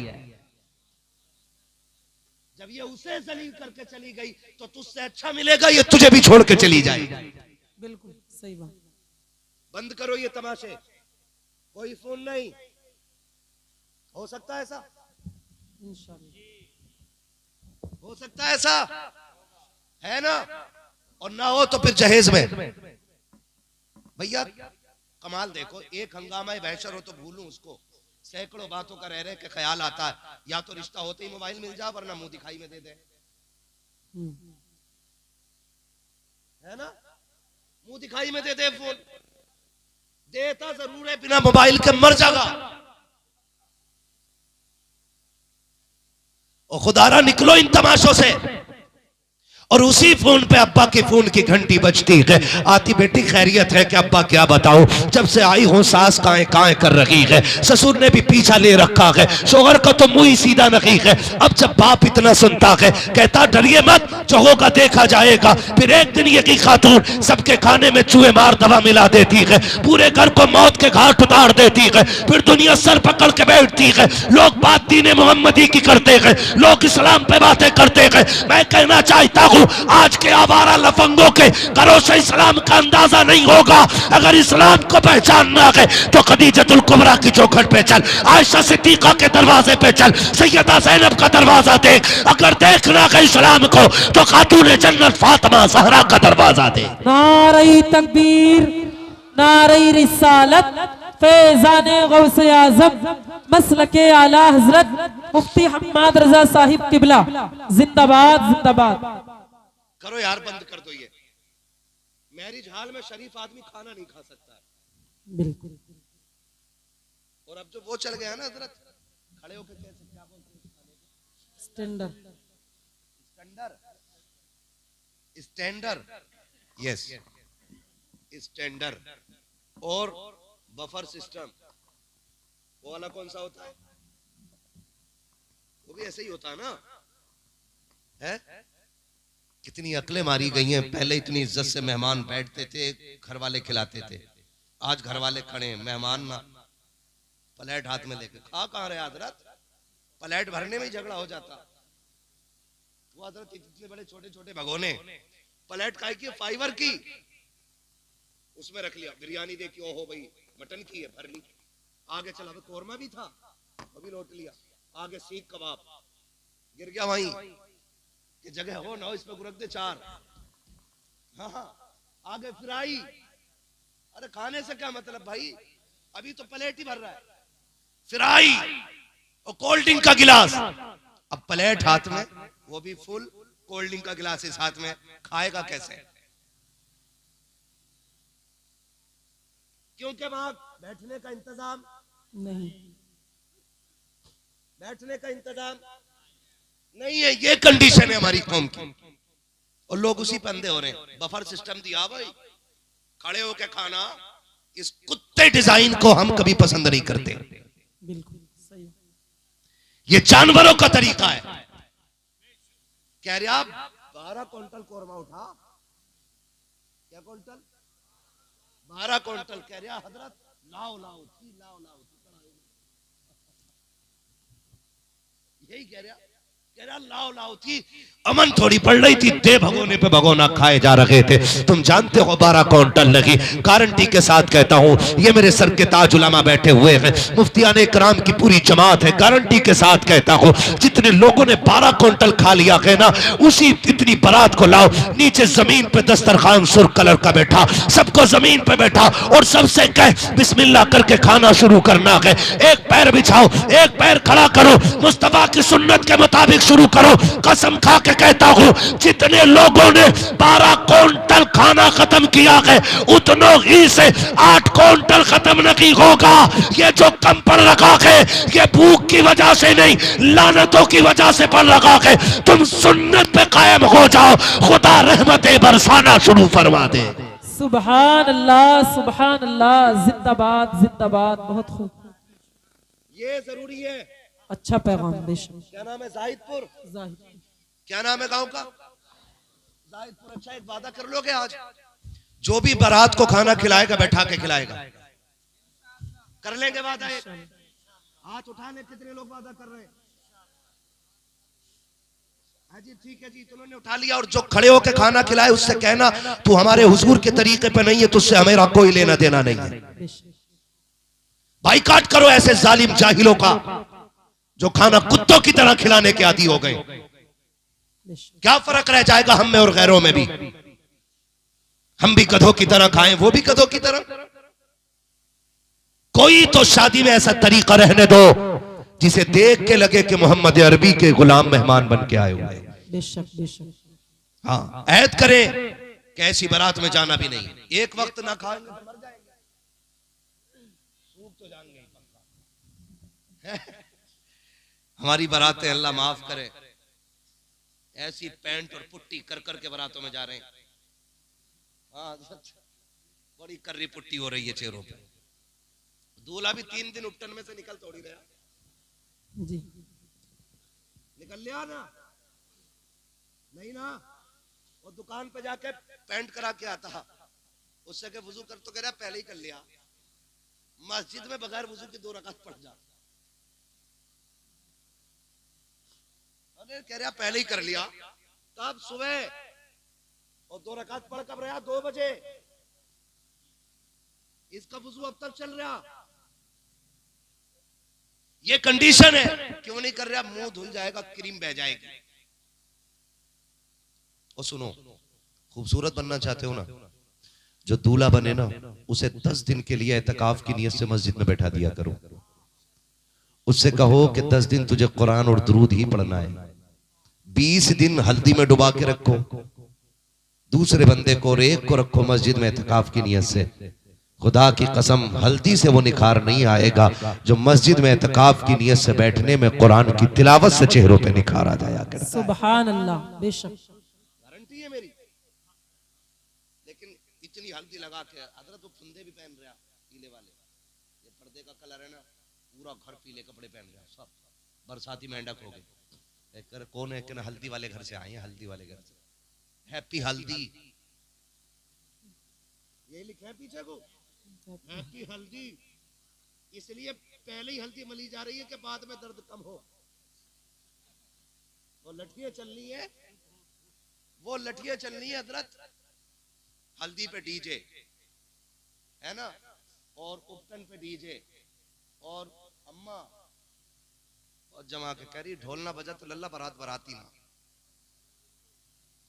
जब ये उसे जलील करके चली गई तो तुझसे अच्छा मिलेगा ये तुझे भी छोड़ के चली जाएगी। बिल्कुल सही बात। बंद करो ये तमाशे, कोई फोन नहीं। हो सकता है ऐसा? इंशाअल्लाह हो सकता है ऐसा, है ना? और ना हो तो फिर जहेज में। भैया कमाल देखो, एक हंगामा बहशर हो तो भूलूं उसको, सैकड़ों बातों का रह रहे के ख्याल आता है, या तो रिश्ता होते ही मोबाइल मिल जाए वरना मुंह दिखाई में दे दे, है ना? मुंह दिखाई में दे दे फोन, देता जरूर है, बिना मोबाइल के मर जाएगा। और खुदारा निकलो इन तमाशों से। और उसी फोन पे अब्बा के फोन की घंटी बजती है, आती बेटी खैरियत है कि अब्बा क्या बताऊं, जब से आई हूं सास काए काए कर रही है, ससुर ने भी पीछा ले रखा है, शोहर का तो मुंह ही सीधा नहीं है। अब जब बाप इतना सुनता है कहता डरिए मत, जो होगा देखा जाएगा। फिर एक दिन ये की खातून सबके खाने में चूहे मार दवा मिला देती है, पूरे घर को मौत के घाट उतार देती है, फिर दुनिया सर पकड़ के बैठती है। लोग बात दीन मोहम्मदी की करते हैं, लोग इस्लाम पे बातें करते हैं। मैं कहना चाहता हूं आज के आवारा लफंगों के घरों से इस्लाम का अंदाजा नहीं होगा। अगर इस्लाम को पहचानना है तो खदीजतुल कुबरा की चौखट पे चल, आयशा सिद्दीका के दरवाजे पे चल, सैयदा ज़ैनब का दरवाजा देख। अगर देखना है इस्लाम को तो खातून जन्नत फातिमा ज़हरा का दरवाजा दे। नारे तकबीर, नारे रिसालत, फैज़ाने गौसे आज़म, मसलके आला हजरत मुफ्ती हम्माद रजा साहिब किबला जिंदाबाद जिंदाबाद। करो यार, बंद कर दो ये। मैरिज हाल में शरीफ आदमी खाना नहीं खा सकता है। बिल्कुल। और अब जो वो चल गया ना हजरत, खड़े होकर कैसे क्या बोलते हैं? स्टैंडर, स्टैंडर, यस स्टैंडर और बफर सिस्टम, वो वाला कौन सा होता है? वो भी ऐसे ही होता है ना? है? कितनी अकलें मारी गई हैं। पहले इतनी इज्जत से मेहमान बैठते थे, घर वाले खिलाते थे। आज घर वाले खड़े, मेहमान ना, प्लेट हाथ में लेके खा कहां रहे हजरत? प्लेट भरने में ही झगड़ा हो जाता। वो हजरत इतने बड़े छोटे छोटे भगोने, प्लेट काय की? फाइबर की, उसमें रख लिया। बिरयानी देखी, ओहो भाई मटन की है, भर ली। आगे चला, कोरमा भी था, अभी लौट लिया। आगे सीख कबाब, गिर गया वहीं कि जगह हो ना हो इसमें गुरक दे 4। हाँ, आगे फ्राई। अरे खाने से क्या मतलब भाई, अभी तो प्लेट ही भर रहा है। फ्राई और कोल्ड ड्रिंक का गिलास, अब प्लेट हाथ में, वो भी फुल, कोल्ड ड्रिंक का गिलास इस हाथ में, खाएगा कैसे? क्योंकि वहां बैठने का इंतजाम नहीं, बैठने का इंतजाम नहीं है। ये कंडीशन है हमारी कौम की, और लोग उसी पे अंधे हो रहे हैं। बफर सिस्टम दिया भाई, खड़े होके खाना, इस कुत्ते डिजाइन को हम कभी पसंद नहीं करते। बिल्कुल सही। ये जानवरों का तरीका है। कह रहा 12 क्विंटल कोरमा उठा। क्या क्विंटल? 12 क्विंटल। कह रहा हजरत लाओ लाओ थी, लाओ लाओ थी। यही कह रहा लाओ लाओ थी। अमन थोड़ी पड़ रही थी, दे भगोने पे भगोना खाए जा रहे थे। तुम जानते हो 12 क्विंटल लगी। गारंटी के साथ कहता हूं, ये मेरे सर के ताज उलमा बैठे हुए हैं, मुफ्तियाने कराम की पूरी जमात है। गारंटी के साथ कहता हूं, जितने लोगों ने 12 क्विंटल खा लिया है ना, उसी इतनी बारात को लाओ। नीचे जमीन पे दस्तरखान सुर्ख कलर का बैठा, सबको जमीन पे बैठा और सबसे कह बिस्मिल्लाह करके खाना शुरू करना है। एक पैर बिछाओ, एक पैर खड़ा करो, मुस्तफा की सुन्नत के मुताबिक शुरू करो। कसम खा के कहता हूं, जितने लोगों ने 12 क्विंटल खाना खत्म किया है, उतनों ही से 8 क्विंटल खत्म नहीं होगा। ये जो कम पड़ रखा है, ये भूख की वजह से नहीं, लानतों की वजह से पड़ रखा है। तुम सुन्नत पे कायम हो जाओ, खुदा रहमतें बरसाना शुरू फरमा दे। सुभान अल्लाह, जिंदाबाद जिंदाबाद। बहुत खूब, ये जरूरी है। अच्छा पैगाम बेशक। क्या नाम है? जाहिदपुर। जाहिद। क्या नाम है गांव का? जाहिदपुर। अच्छा, एक वादा कर लोगे आज, जो भी बारात को खाना खिलाएगा बैठा के खिलाएगा। कर लेंगे वादा? एक हाथ उठा ले, कितने लोग वादा कर रहे हैं? हाँ जी, ठीक है जी, तुमने उठा लिया। और जो खड़े होके खाना खिलाए उससे कहना, तू हमारे हुजूर के तरीके पे नहीं है, तुझसे हमें कोई लेना देना नहीं है। बाइकाट करो ऐसे जालिम जाहिलों का, जो खाना कुत्तों की तरह खिलाने के आदी हो गए। क्या फर्क रह जाएगा हम में और गैरों में भी? हम भी गधों की तरह खाएं, वो भी गधों की तरह। कोई तो शादी में ऐसा तरीका रहने दो जिसे देख के लगे कि मोहम्मद अरबी के गुलाम मेहमान बन के आए हुए। बेशक बेशक। हाँ, ऐद करें कि ऐसी बारात में जाना भी नहीं। एक वक्त ना खाएंगे तो मर जाएंगे, सूख तो जाएंगे पक्का। हमारी बारातें अल्लाह माफ करे, ऐसी पैंट और पुट्टी कर कर के बारातों में जा रहे हैं। हाँ, बड़ी कर्री पुट्टी हो रही है चेहरों पे। दूल्हा भी 3 दिन उपटन में से निकल थोड़ी रहा जी। निकल लिया ना? नहीं ना। वो दुकान पे जाके पैंट करा के आता, उससे के वुजू कर तो कह रहा पहले ही कर लिया। मस्जिद में बगैर वुजू के 2 रकात पढ़ जा। अरे कह रहा पहले ही कर लिया। तब सुबह और 2 रकात पढ़ कब रहा? 2 बजे। इसका वुजू अब तक चल रहा। ये कंडीशन है। क्यों नहीं कर रहा? मुंह धुल जाएगा, क्रीम बह जाएगी। और सुनो, खूबसूरत बनना चाहते हो ना, जो दूल्हा बने ना, उसे 10 दिन के लिए एतकाफ की नियत से मस्जिद में बैठा दिया करो। उससे कहो कि 10 दिन तुझे कुरान और दुरूद ही पढ़ना है। 20 दिन हल्दी में डुबा के रखो, दूसरे बंदे को और एक को रखो मस्जिद में एतकाफ की नियत से। खुदा की कसम, हल्दी से वो निखार नहीं आएगा जो मस्जिद में एतकाफ की नियत से बैठने में कुरान की तिलावत से चेहरों पे निखार आ जाया करता है। सुभान अल्लाह, बेशक गारंटी है मेरी। लेकिन इतनी हल्दी लगा के हजरत वो फंदे भी पहन रहा, पीले वाले। ये पर्दे का कलर है ना, पूरा घर पीले कपड़े पहन रहा, सब बरसाती मेंढक हो गए। कौन है कि ना हल्दी वाले घर से आए हैं, हल्दी वाले घर से। हैप्पी हल्दी, ये लिखा है पीछे को, हैप्पी हल्दी। इसलिए पहले ही हल्दी मली जा रही है कि बाद में दर्द कम हो। वो लठियां चलनी है, वो लठियां चलनी है हजरत। हल्दी पे डीजे है ना, और उपटन पे डीजे, और अम्मा और जमा के कह रही ढोल ना बजा तो लल्ला बारात बराती ना।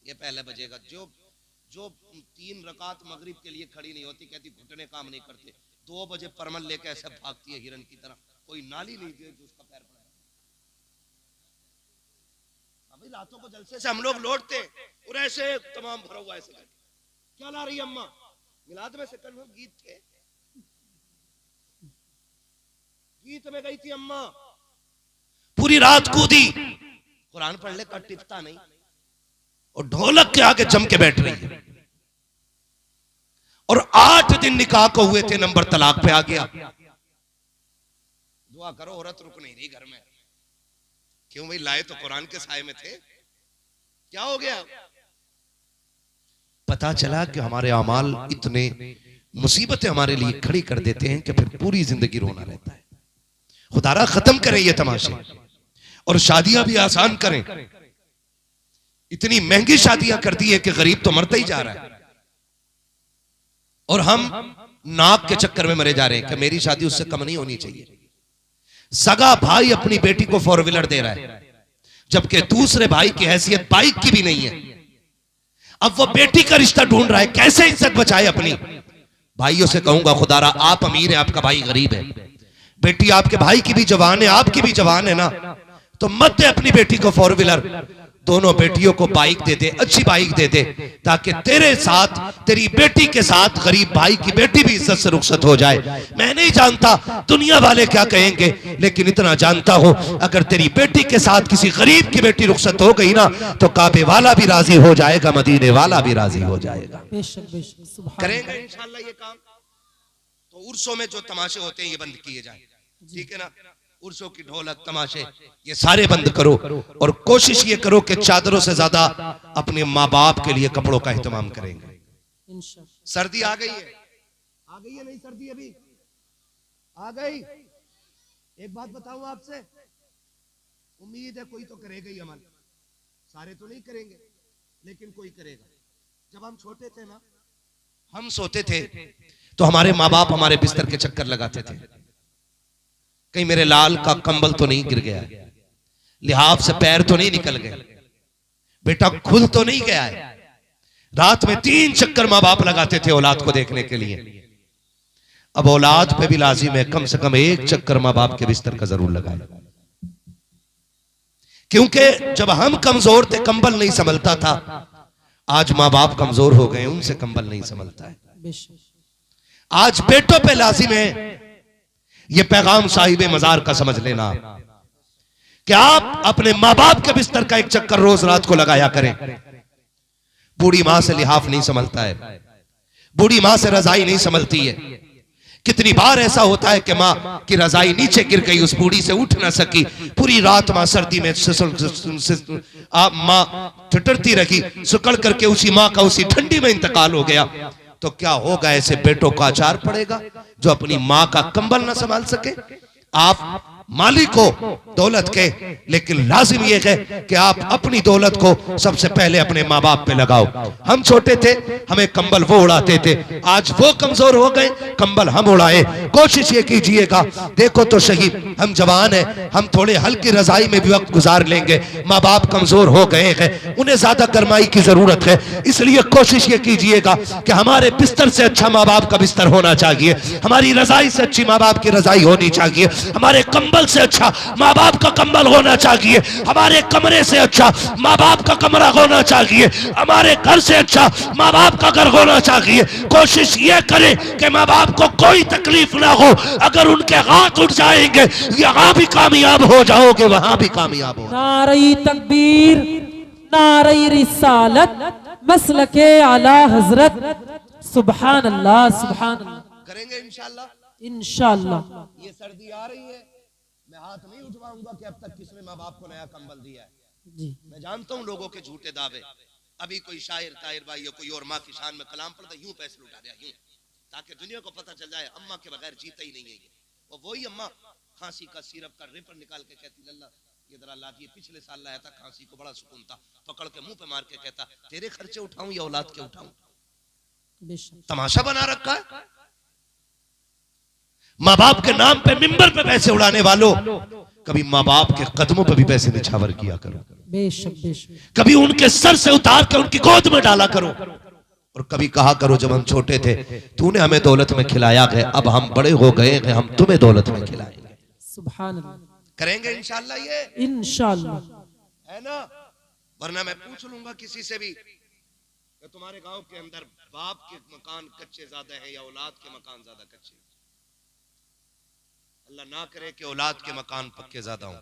ये पहले बजेगा। जो 3 रकात मगरिब के लिए खड़ी नहीं होती, कहती घुटने काम नहीं करते, 2 बजे परमल लेके ऐसे भागती है हिरन की तरह। कोई नाली नहीं दे जो उसका पैर पड़ा। अभी रातों को जलसे से हम लोग लौटते और ऐसे तमाम भरा हुआ ऐसे क्या ला रही है अम्मा? मिलाद में से कल गीत थे, गीत में गई थी अम्मा, पूरी रात कूदी, कुरान पढ़ ले कर टिकता नहीं, और ढोलक के आगे जम के बैठ रही है। और 8 दिन निकाह को हुए थे, नंबर तलाक पे आ गया। दुआ करो, औरत रुक नहीं रही घर में। क्यों भाई? लाए तो कुरान के साए में थे। क्या हो गया? पता चला कि हमारे अमाल इतने मुसीबतें हमारे लिए खड़ी कर देते हैं कि फिर पूरी जिंदगी रोना रहता है। खुदारा खत्म करें ये तमाशे और शादियां भी आसान करें। इतनी महंगी शादियां कर दी है कि गरीब तो मरता ही जा रहा है और हम नाक के चक्कर में मरे जा रहे हैं कि मेरी शादी उससे कम नहीं होनी चाहिए। सगा भाई अपनी बेटी को 4 व्हीलर दे रहा है जबकि दूसरे भाई की हैसियत बाइक की भी नहीं है। अब वो बेटी का रिश्ता ढूंढ रहा है, कैसे इज्जत बचाए अपनी। भाइयों से कहूंगा खुदारा आप अमीर हैं, आपका भाई गरीब है, बेटी आपके भाई की भी जवान है, आपकी भी जवान है ना, तो मत दे अपनी बेटी को 4 व्हीलर। दोनों बेटियों को बाइक दे दे, अच्छी बाइक दे दे, ताकि तेरे साथ तेरी बेटी के साथ गरीब भाई की बेटी भी इज्जत से रुखसत हो जाए। मैं नहीं जानता दुनिया वाले क्या कहेंगे, लेकिन इतना जानता हूं अगर तेरी बेटी के साथ किसी गरीब की बेटी रुखसत हो गई ना तो काबे वाला भी राजी हो जाएगा, मदीने वाला भी राजी हो जाएगा। बेशक बेशक, सुभान करेंगे इंशाल्लाह ये काम। तो उर्सों में जो तमाशे होते हैं ये बंद किए जाए, ठीक है ना। उर्सों की ढोलक तमाशे ये सारे बंद करो और कोशिश ये करो कि चादरों से ज्यादा अपने माँ बाप के लिए कपड़ों का एहतमाम करेंगे। इंशाअल्लाह। सर्दी आ गई है, आ गई है नहीं सर्दी अभी आ गई। एक बात बताऊं आपसे, उम्मीद है कोई तो करेगा ही अमल, सारे तो नहीं करेंगे लेकिन कोई करेगा। जब हम छोटे थे ना, हम सोते थे तो हमारे माँ बाप हमारे बिस्तर के चक्कर लगाते थे, कहीं मेरे लाल का कंबल तो नहीं गिर गया, लिहाफ से पैर तो नहीं निकल गए, बेटा खुल तो नहीं गया है। रात में 3 चक्कर माँ बाप लगाते थे औलाद को देखने के लिए। अब औलाद पे भी लाजिम है कम से कम 1 चक्कर माँ बाप के बिस्तर का जरूर लगाए, क्योंकि जब हम कमजोर थे कंबल नहीं संभलता था, आज माँ बाप कमजोर हो गए उनसे कंबल नहीं संभलता है। आज बेटों पे लाजिम है, ये पैगाम साहिब मजार का समझ लेना कि आप अपने माँ बाप के बिस्तर का 1 चक्कर रोज रात को लगाया करें। बूढ़ी मां से लिहाफ नहीं संभलता है, बूढ़ी मां से रजाई नहीं संभलती है। कितनी बार ऐसा होता है कि माँ की रजाई नीचे गिर गई, उस बूढ़ी से उठ ना सकी, पूरी रात माँ सर्दी में माँ ठिठुरती रही, सुकड़ करके उसी माँ का उसी ठंडी में इंतकाल हो गया। तो क्या होगा, ऐसे बेटों का आचार पड़ेगा जो अपनी माँ का कंबल ना संभाल सके। आप मालिक हो दौलत के, लेकिन लाजिम यह है कि आप अपनी दौलत को सबसे पहले अपने माँ बाप पे लगाओ। हम छोटे थे हमें कंबल वो उड़ाते थे, आज वो कमजोर हो गए कंबल हम उड़ाए। कोशिश ये कीजिएगा, देखो तो सही हम जवान हैं, हम थोड़े हल्की रजाई में भी वक्त गुजार लेंगे। माँ बाप कमजोर हो गए हैं, उन्हें ज्यादा गरमाई की जरूरत है, इसलिए कोशिश ये कीजिएगा कि हमारे बिस्तर से अच्छा माँ बाप का बिस्तर होना चाहिए, हमारी रजाई से अच्छी माँ बाप की रजाई होनी चाहिए, हमारे कंबल से अच्छा माँ बाप का कंबल होना चाहिए, हमारे कमरे से अच्छा माँ बाप का कमरा होना चाहिए, हमारे घर से अच्छा माँ बाप का घर होना चाहिए। कोशिश ये करें कि माँ बाप को कोई तकलीफ ना हो, अगर उनके हाथ उठ जाएंगे यहाँ भी कामयाब हो जाओगे, वहां भी कामयाब हो। नारे तकबीर, नारे रिसालत, मसलके आला हजरत, सुभान अल्लाह सुभान अल्लाह। करेंगे इंशाल्लाह। इंशाअल्लाह। ये सर्दी आ रही है, मैं हाथ नहीं उठवाऊंगा कि अब तक किसने माँ बाप को नया कंबल दिया है जी। मैं जानता हूँ लोगों के झूठे दावे। अभी कोई शायर ताहिर भाई या कोई और माँ की शान में कलाम पढ़ता यूं पैसे लुटा दिया यूं, ताकि दुनिया को पता चल जाए अम्मा के बगैर जीता ही नहीं है ये। और वही अम्मा खांसी का सिरप का रिपर निकाल के कहती लल्ला ये जरा लाती, पिछले साल लाया था खांसी को बड़ा सुकून था, पकड़ के मुंह पे मार के कहता तेरे खर्चे उठाऊं या औलाद के उठाऊं। तमाशा बना रखा है। माँ बाप के नाम पे मिंबर पे पैसे उड़ाने वालों, कभी माँ बाप के कदमों पे भी पैसे निछावर किया करो, बेशक बेशक। कभी उनके सर से उतार के उनकी गोद में डाला करो, और कभी कहा करो जब हम छोटे थे तूने हमें दौलत में खिलाया है, अब हम बड़े हो गए हैं हम तुम्हें दौलत में खिलाएंगे। सुभान अल्लाह। करेंगे इंशाल्लाह ये, इंशाल्लाह है ना। वरना मैं पूछ लूंगा किसी से भी कि तुम्हारे गांव के अंदर बाप के मकान कच्चे ज्यादा है या औलाद के मकान ज्यादा कच्चे। अल्लाह ना करे कि औलाद के मकान पक्के ज्यादा हों।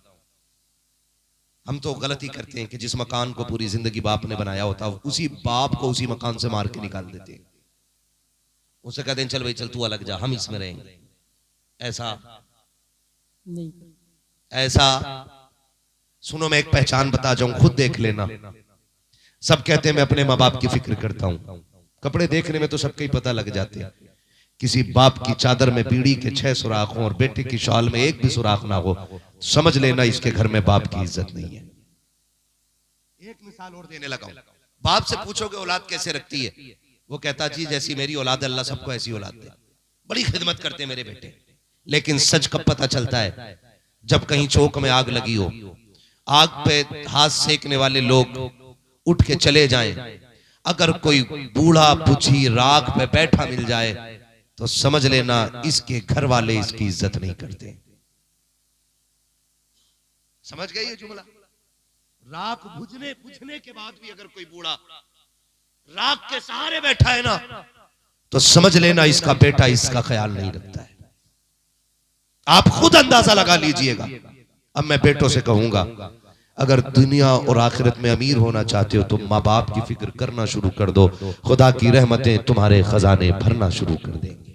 हम तो गलती करते हैं कि जिस मकान को पूरी जिंदगी बाप ने बनाया होता उसी बाप को उसी मकान से मार के निकाल देते हैं, उसे कहते हैं चल भाई चल तू अलग जा हम इसमें रहेंगे। ऐसा नहीं, ऐसा सुनो मैं एक पहचान बता जाऊं खुद देख लेना। सब कहते हैं मैं अपने माँ बाप की फिक्र करता हूं। कपड़े देखने में तो सबके ही पता लग जाते हैं। किसी बाप की चादर में बीड़ी के 6 सुराख हों और बेटे की शॉल में एक भी सुराख ना हो, समझ लेना इसके घर में बाप की इज्जत नहीं है। एक मिसाल और देने लगा हूं। बाप से पूछोगे औलाद कैसे रखती है, वो कहता जी जैसी मेरी औलाद अल्लाह सबको ऐसी औलाद दे, बड़ी खिदमत करते हैं मेरे बेटे। लेकिन सच कब पता चलता है, जब कहीं चौक में आग लगी हो, आग पे हाथ सेकने वाले लोग उठ के चले जाएं, अगर कोई बूढ़ा बुझी राख पे बैठा मिल जाए तो समझ लेना इसके घर वाले इसकी इज्जत नहीं करते। समझ गए ये जुमला? राख बुझने के बाद भी अगर कोई बूढ़ा राख के सहारे बैठा है ना, तो समझ लेना इसका बेटा इसका ख्याल नहीं रखता है। आप खुद अंदाजा लगा लीजिएगा। अब मैं बेटों से कहूंगा, अगर दुनिया और आखिरत में अमीर होना चाहते हो तो माँ बाप की फिक्र करना शुरू कर दो, खुदा की रहमतें तुम्हारे खजाने भरना शुरू कर देंगे।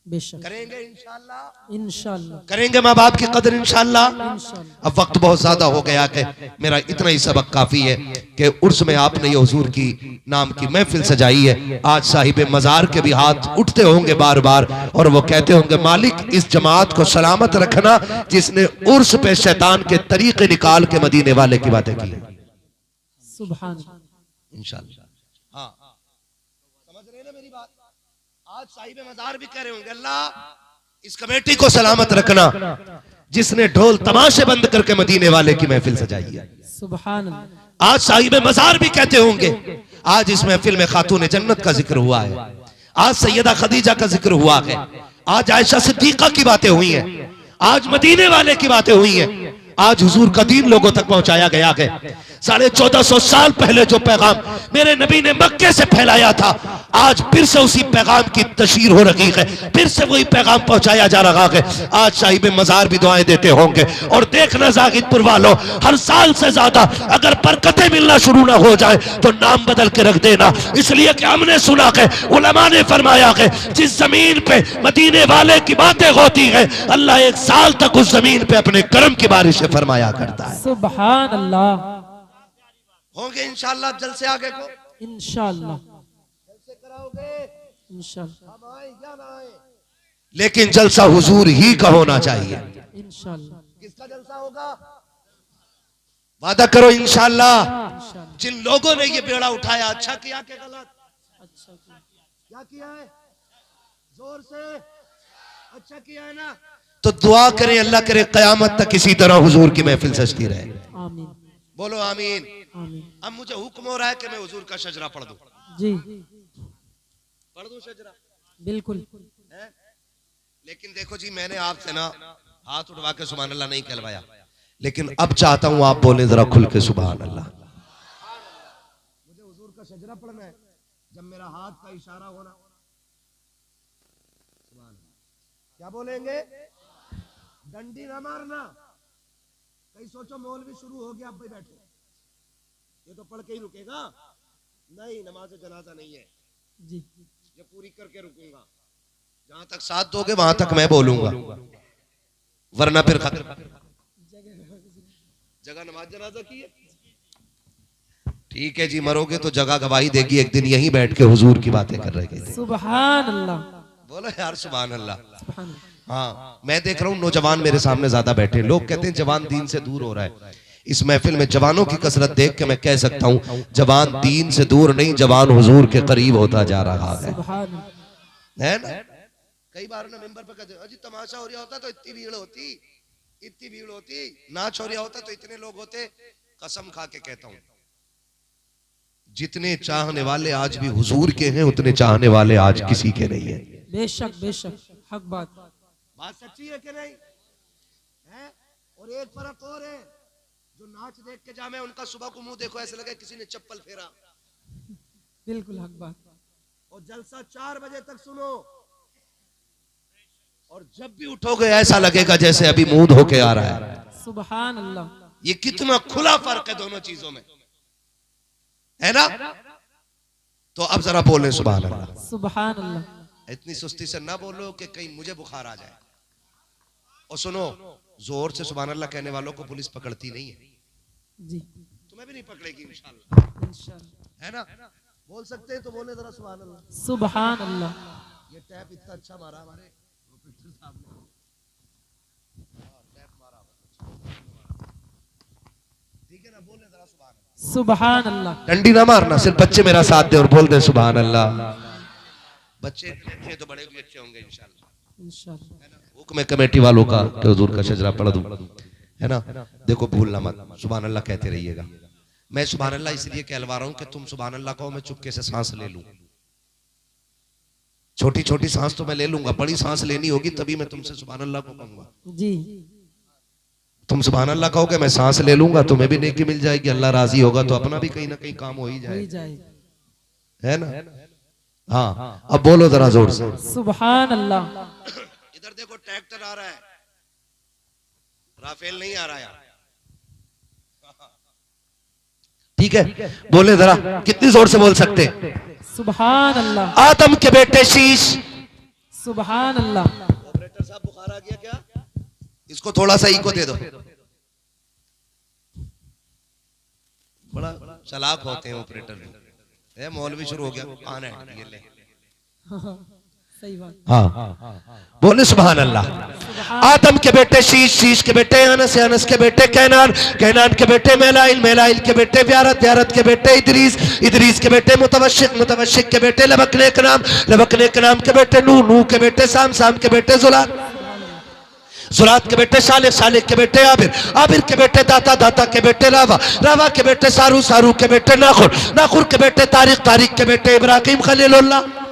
बेशक करेंगे इंशाल्लाह, इंशाल्लाह करेंगे माँ बाप की कदर इंशाल्लाह। इंशाल्लाह। अब वक्त बहुत ज्यादा हो गया कि मेरा इतना ही सबक काफी है कि उर्स में आपने ये हुजूर की नाम की महफिल सजाई है। आज साहिब मजार के भी हाथ उठते होंगे बार बार और वो कहते होंगे मालिक इस जमात को सलामत रखना जिसने उर्स पे शैतान के तरीके निकाल के मदीने वाले की बातें की। सुभान इंशाल्लाह। हाँ, समझ रहे हैं ना मेरी बात? आज साहिब मजार भी कह रहे होंगे अल्लाह इस कमेटी को सलामत रखना जिसने ढोल तमाशे बंद करके मदीने वाले की महफिल सजाई है। सुभान। आज साहिब मजार भी कहते होंगे, आज इस महफिल में खातून जन्नत का जिक्र हुआ है, आज सैयदा खदीजा का जिक्र हुआ है, आज आयशा सिद्दीका की बातें हुई हैं, आज मदीने वाले की बातें हुई हैं, आज हुजूर का दीन लोगों तक पहुंचाया गया है। 1450 साल पहले जो पैगाम मेरे नबी ने मक्के से फैलाया था, आज फिर से उसी पैगाम की तशहीर हो रही है, फिर से वही पैगाम पहुंचाया जा रहा है। आज साहिब मजार भी दुआएं देते होंगे। और देखना जाहिदपुर वालों, हर साल से ज्यादा अगर बरकतें मिलना शुरू ना हो जाए तो नाम बदल के रख देना, इसलिए कि हमने सुना है, उलमा ने फरमाया है, जिस जमीन पे मदीने वाले की बातें होती है अल्लाह 1 साल तक उस जमीन पे अपने करम की बारिशें फरमाया करता है। सुभान अल्लाह। होंगे इंशाल्लाह जलसे आगे को इंशाल्लाह जलसे कराओगे इंशाल्लाह हम आए या ना आए, लेकिन जलसा हुजूर ही का होना चाहिए। इंशाल्लाह। किसका जलसा होगा? वादा करो इंशाल्लाह। इंशाल्लाह। जिन लोगों ने ये बेड़ा उठाया, अच्छा किया कि गलत? अच्छा किया। क्या किया है? जोर से अच्छा किया है ना? तो दुआ करें, अल्लाह करे कयामत तक इसी तरह हुजूर की महफिल सजती रहे। आमीन। बोलो आमीन। आमीन। अब मुझे हुक्म हो रहा है कि मैं हुजूर का शजरा पढ़ दूं। जी पढ़ दूं शजरा? बिल्कुल। है? लेकिन देखो जी, मैंने आपसे ना हाथ उठवा के सुभान अल्लाह नहीं कहलवाया, लेकिन अब चाहता हूं आप बोलें जरा खुल के सुभान अल्लाह। मुझे हुजूर का शजरा पढ़ना है, जब मेरा हाथ का इशारा होना। क्या बोलेंगे? डंडी ना मारना। कहीं सोचो मौलवी शुरू हो गया, अब भाई बैठो, ये तो पढ़ के ही रुकेगा। नहीं, नमाज जनाजा नहीं है जी, ये पूरी करके रुकूंगा। जहां तक साथ दोगे वहां तक मैं बोलूंगा, वरना फिर खत्म। जगह नमाज जनाजा की है, ठीक है जी। मरोगे तो जगह गवाही देगी, एक दिन यहीं बैठ के हुजूर की बातें कर रहे थे। सुभान अल्लाह। बोलो यार सुभान अल्लाह। सुभान अल्लाह। हाँ, मैं देख रहा हूँ नौजवान मेरे सामने ज्यादा बैठे। लोग कहते हैं जवान दीन से दूर हो रहा है। इस महफिल में जवानों की कसरत देख के मैं कह सकता हूँ जवान दीन से दूर नहीं, जवान हुजूर के करीब होता जा रहा है। सुभान है ना? कई बार ना मेंबर पे कहते अजी तमाशा हो रहा होता तो इतनी भीड़ होती, इतनी भीड़ होती, नाच हो रहा होता तो इतने लोग होते। कसम खा के कहता हूँ, जितने चाहने वाले आज भी हुजूर के हैं उतने चाहने वाले आज किसी के नहीं है। बेशक बेशक, हक बात। बात सच्ची है कि नहीं है? और एक फर्क और है, जो नाच देख के जामे उनका सुबह को मुंह देखो ऐसे लगे किसी ने चप्पल फेरा। बिल्कुल हक बात। और जलसा 4 बजे तक सुनो, और जब भी उठोगे ऐसा लगेगा जैसे अभी मुंह धो के आ रहा है। सुभान अल्लाह। ये कितना खुला फर्क है दोनों चीजों में, है ना? तो अब जरा बोलें सुभान अल्लाह। सुभान अल्लाह। इतनी सुस्ती से ना बोलो कि कहीं मुझे बुखार आ जाए। और सुनो, जोर से सुभान अल्लाह कहने वालों को पुलिस पकड़ती नहीं है। जी, तुम्हें भी नहीं पकड़ेगी इंशाल्लाह, है ना? बोल सकते हैं तो बोले जरा सुभान अल्लाह। सुभान अल्लाह। ये टैप इतना अच्छा मारा हमारे प्रोफेसर साहब ने, टैप मारा, ठीक है ना? बोले जरा सुभान अल्लाह। सुभान अल्लाह। डंडी ना मारना, सिर्फ बच्चे मेरा साथ दे और बोल दे सुभान अल्लाह। बच्चे अच्छे तो बड़े भी अच्छे होंगे इंशाल्लाह, इंशाअल्लाह। हुक्म है कमेटी वालों का कि हुजूर का शजरा पढ़ दूं, है ना? देखो भूलना मत, सुभान अल्लाह कहते रहिएगा। मैं सुभान अल्लाह इसलिए कहलवा रहा हूं कि तुम सुभान अल्लाह कहो, मैं चुपके से सांस ले लूं। छोटी छोटी सांस तो मैं ले लूंगा, बड़ी सांस लेनी होगी तभी मैं तुमसे सुभान अल्लाह को कहूंगा। जी। तुम सुभान अल्लाह कहोगे, मैं सांस ले लूंगा, तुम्हें भी नेकी मिल जाएगी, अल्लाह राजी होगा तो अपना भी कहीं ना कहीं काम हो ही जाएगा, है ना? हाँ, अब बोलो जरा जोर से सुभान अल्लाह। इधर देखो ट्रैक्टर आ रहा है, राफेल नहीं आ रहा यार, ठीक है? बोले जरा, कितनी जोर से बोल सकते? सुभान अल्लाह। आदम के बेटे शीश। सुभान अल्लाह। ऑपरेटर साहब बुखार आ गया क्या? इसको थोड़ा सा इको दे दो, बड़ा चालाक होते हैं ऑपरेटर। मौलवी शुरू हो गया, आना है ये ले। सही बात। हाँ, बोले सुभान अल्लाह। आदम के बेटे शीश, शीश के बेटे अनस, अनस के बेटे कैनान, कैनान के बेटे मेलाइल, मेलाइल के बेटे व्यारत, व्यारत के बेटे इदरीस, इदरीस के बेटे मुतवशिक, मुतवशिक के बेटे लबकने के नाम, लबकने के नाम के बेटे नूह, नूह के बेटे साम, साम के बेटे जुलात, जुलात के बेटे शालिक, शालिक के बेटे आबिर, आबिर के बेटे दाता, दाता के बेटे रावा, रावा के बेटे सारू, सारू के बेटे नाखुर, नाखुर के बेटे तारिक, तारिक के बेटे इब्राहिम खलीलुल्लाह,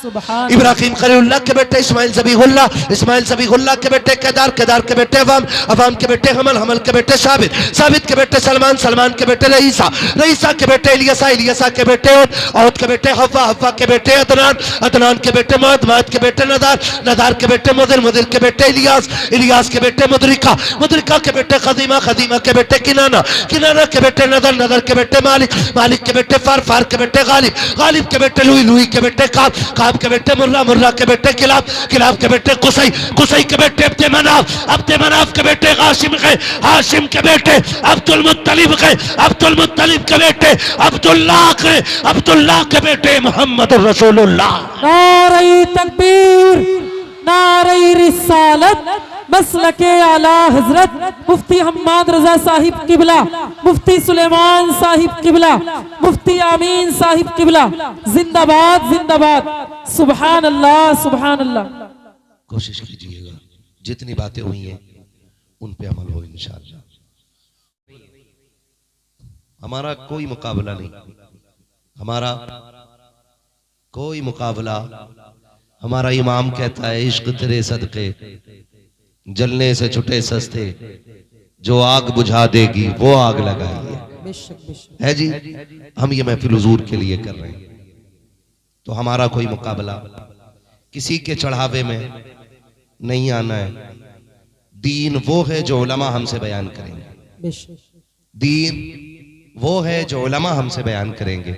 इब्राहिम खलीलुल्लाह के बेटे इस्माइल ज़बीहुल्लाह, इस्माइल ज़बीहुल्लाह के बेटे केदार, केदार के बेटे अवाम, अवाम के बेटे हमल, हमल के बेटे साबित, साबित के बेटे सलमान, सलमान के बेटे रईसा, रईसा के बेटे इलियसा, इलियसा के बेटे औद, औद के बेटे हव्वा, हव्वा के बेटे अदनान, अदनान के बेटे मौद, मौद के बेटे नदार, नदार के बेटे मुदिर, मुदिर के बेटे इलियास, इलियास के बेटे मुदरिका, मुदरिका के बेटे खदीमा, खदीमा के बेटे किनाना, किनाना के बेटे नदर, नदर के बेटे मालिक, मालिक के बेटे फार, फार के बेटे गालिब, गालिब के बेटे लुई, लुई के बेटे काब, काब के बेटे मुर्रा, मुर्रा के बेटे किलाब, किलाब के बेटे कुसई, कुसई के बेटे अब्दे मनाफ, अब्दे मनाफ के बेटे हाशिम के, हाशिम के बेटे अब्दुल मुत्तलिब के, अब्दुल मुत्तलिब के बेटे अब्दुल्लाह के, अब्दुल्लाह के बेटे मोहम्मद रसूलुल्लाह। नारे तकबीर, नारे रिसालत, मसलके आला हजरत मुफ्ती हम्माद रजा साहिब किबला, मुफ्ती सुलेमान साहिब किबला, मुफ्ती आमीन साहिब किबला, जिंदाबाद जिंदाबाद। सुभान अल्लाह, सुभान अल्लाह। कोशिश कीजिएगा जितनी बातें हुई हैं उन पे अमल हो इंशाअल्लाह। हमारा कोई मुकाबला नहीं, हमारा कोई मुकाबला। हमारा इमाम कहता है इश्क तेरे सदके जलने से छुटे सस्ते, जो आग बुझा देगी वो आग लगाइए, है जी। हम ये महफिल हुजूर के लिए कर रहे हैं, तो हमारा कोई मुकाबला किसी के चढ़ावे में नहीं आना है। दीन वो है जो उलमा हमसे बयान करेंगे, दीन वो है जो उलमा हमसे बयान करेंगे।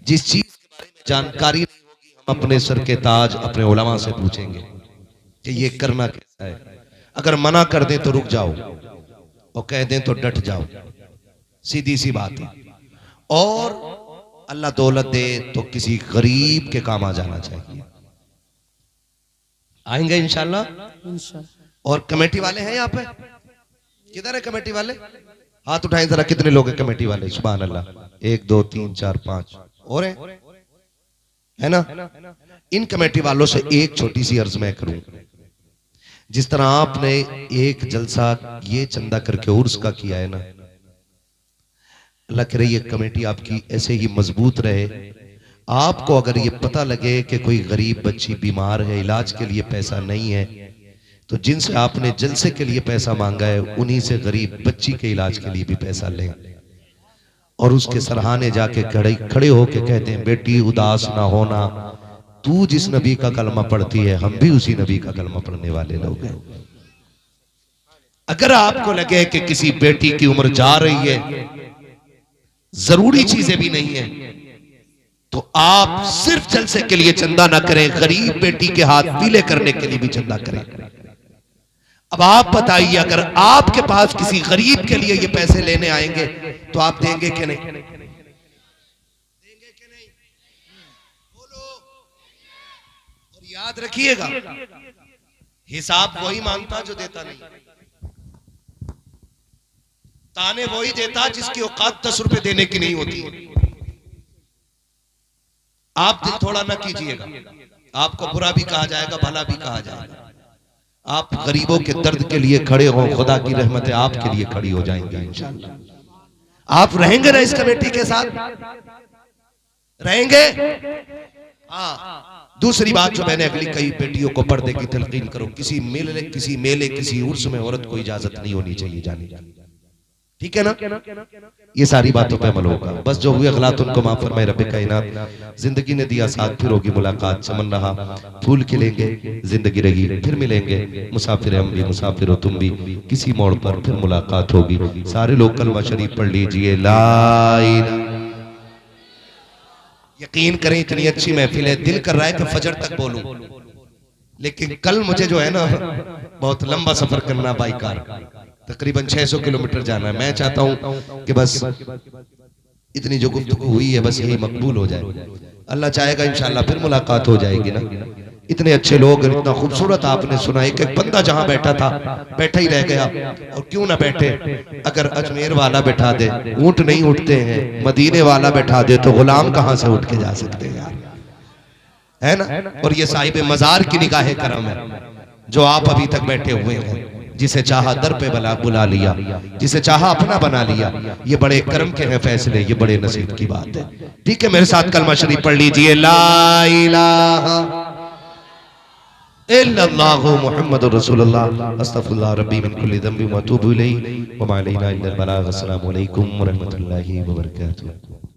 जिस चीज के बारे में जानकारी नहीं होगी हम अपने सर के ताज अपने उलमा से पूछेंगे कि ये करना कैसा है। अगर मना कर दें तो रुक जाओ और कह दें तो डट जाओ, सीधी सी बात है। और अल्लाह दौलत दे तो किसी गरीब के काम आ जाना चाहिए। आएंगे इंशाल्लाह। और कमेटी वाले हैं यहाँ पे? किधर है कमेटी वाले? हाथ उठाएं जरा, कितने लोग हैं कमेटी वाले? सुभान अल्लाह। 1 2 3 4 5 और है ना? इन कमेटी वालों से एक छोटी सी अर्ज मैं करूं। जिस तरह आपने एक जलसा ये चंदा करके उर्स का किया है ना, अल्लाह करे ये कमेटी आपकी ऐसे ही मजबूत रहे। आपको अगर ये पता लगे कि कोई गरीब बच्ची बीमार है, इलाज के लिए पैसा नहीं है, तो जिनसे आपने जलसे के लिए पैसा मांगा है उन्हीं से गरीब बच्ची के इलाज के लिए भी पैसा लें और उसके सरहाने जाके खड़े होके कहते हैं बेटी उदास ना होना, तू जिस नबी का कलमा पढ़ती है हम भी उसी नबी का कलमा पढ़ने वाले लोग हैं। अगर आपको लगे कि किसी बेटी की उम्र जा रही है, जरूरी चीजें भी नहीं है, तो आप सिर्फ जलसे के लिए चंदा ना करें, गरीब बेटी के हाथ पीले करने के लिए भी चंदा करें। अब आप बताइए, अगर आपके पास किसी गरीब के लिए ये पैसे लेने आएंगे तो आप देंगे कि नहीं? देंगे कि नहीं? बोलो। और याद रखिएगा, हिसाब वही मांगता जो देता नहीं, ताने वही देता जिसकी औकात 10 रुपए देने की नहीं होती। आप दिल थोड़ा ना कीजिएगा, आपको बुरा भी कहा जाएगा, भला भी कहा जाएगा। आप गरीबों के दर्द के लिए खड़े हो, खुदा की रहमतें आपके लिए खड़ी हो जाएंगी इंशाअल्लाह। आप रहेंगे ना इस कमेटी के साथ? रहेंगे? हाँ। दूसरी बात जो मैंने अगली कई बेटियों को पर्दे की तलकीन करो, किसी मेले किसी उर्स में औरत को इजाजत नहीं होनी चाहिए जाने की, ठीक है ना? ये सारी बातों पे अमल होगा। बस जो हुए गलत उनको माफ फरमाए रब्बे कायनात। जिंदगी ने दिया साथ, फिर होगी मुलाकात, चमन रहा फूल खिलेंगे, जिंदगी रही फिर मिलेंगे, मुसाफिर हम भी मुसाफिर हो तुम भी, किसी मोड़ पर फिर मुलाकात होगी। सारे लोग कलमा शरीफ पढ़ लीजिए, ला इलाहा। यकीन करें इतनी अच्छी महफिल है, दिल कर रहा है कि फजर तक बोलूं, लेकिन कल मुझे जो है ना बहुत लंबा सफर करना बाई कार, तकरीबन 600 किलोमीटर जाना है। मैं चाहता हूं कि बस इतनी जो गुफ्तगू हुई है बस यही मकबूल हो जाए। अल्लाह चाहेगा इंशाअल्लाह फिर मुलाकात हो जाएगी ना। इतने अच्छे लोग, इतना खूबसूरत आपने सुना। एक एक बंदा जहां बैठा था बैठा ही रह गया। और क्यों ना बैठे, अगर अजमेर वाला बैठा दे, ऊंट नहीं उठते हैं, मदीने वाला बैठा दे तो गुलाम कहां से उठ के जा सकते हैं यार, है ना? और ये साहिब मजार की निगाहे करम है जो आप अभी तक बैठे हुए हैं। जिसे चाहा दर पे बुला लिया, जिसे चाहा अपना बना लिया। ये बड़े करम के हैं फैसले, ये बड़े नसीब की बात है। ठीक है, मेरे साथ कलमा शरीफ पढ़ लीजिए, ला इलाहा इल्लल्लाहु मुहम्मदुर रसूलुल्लाह, अस्तगफिरुल्लाह रब्बी मिन कुल्ली ज़ंबि व अतूबु इलैहि व मा अलैना इल्लल बलाग। अस्सलामु अलैकुम व रहमतुल्लाहि व बरकातुहू।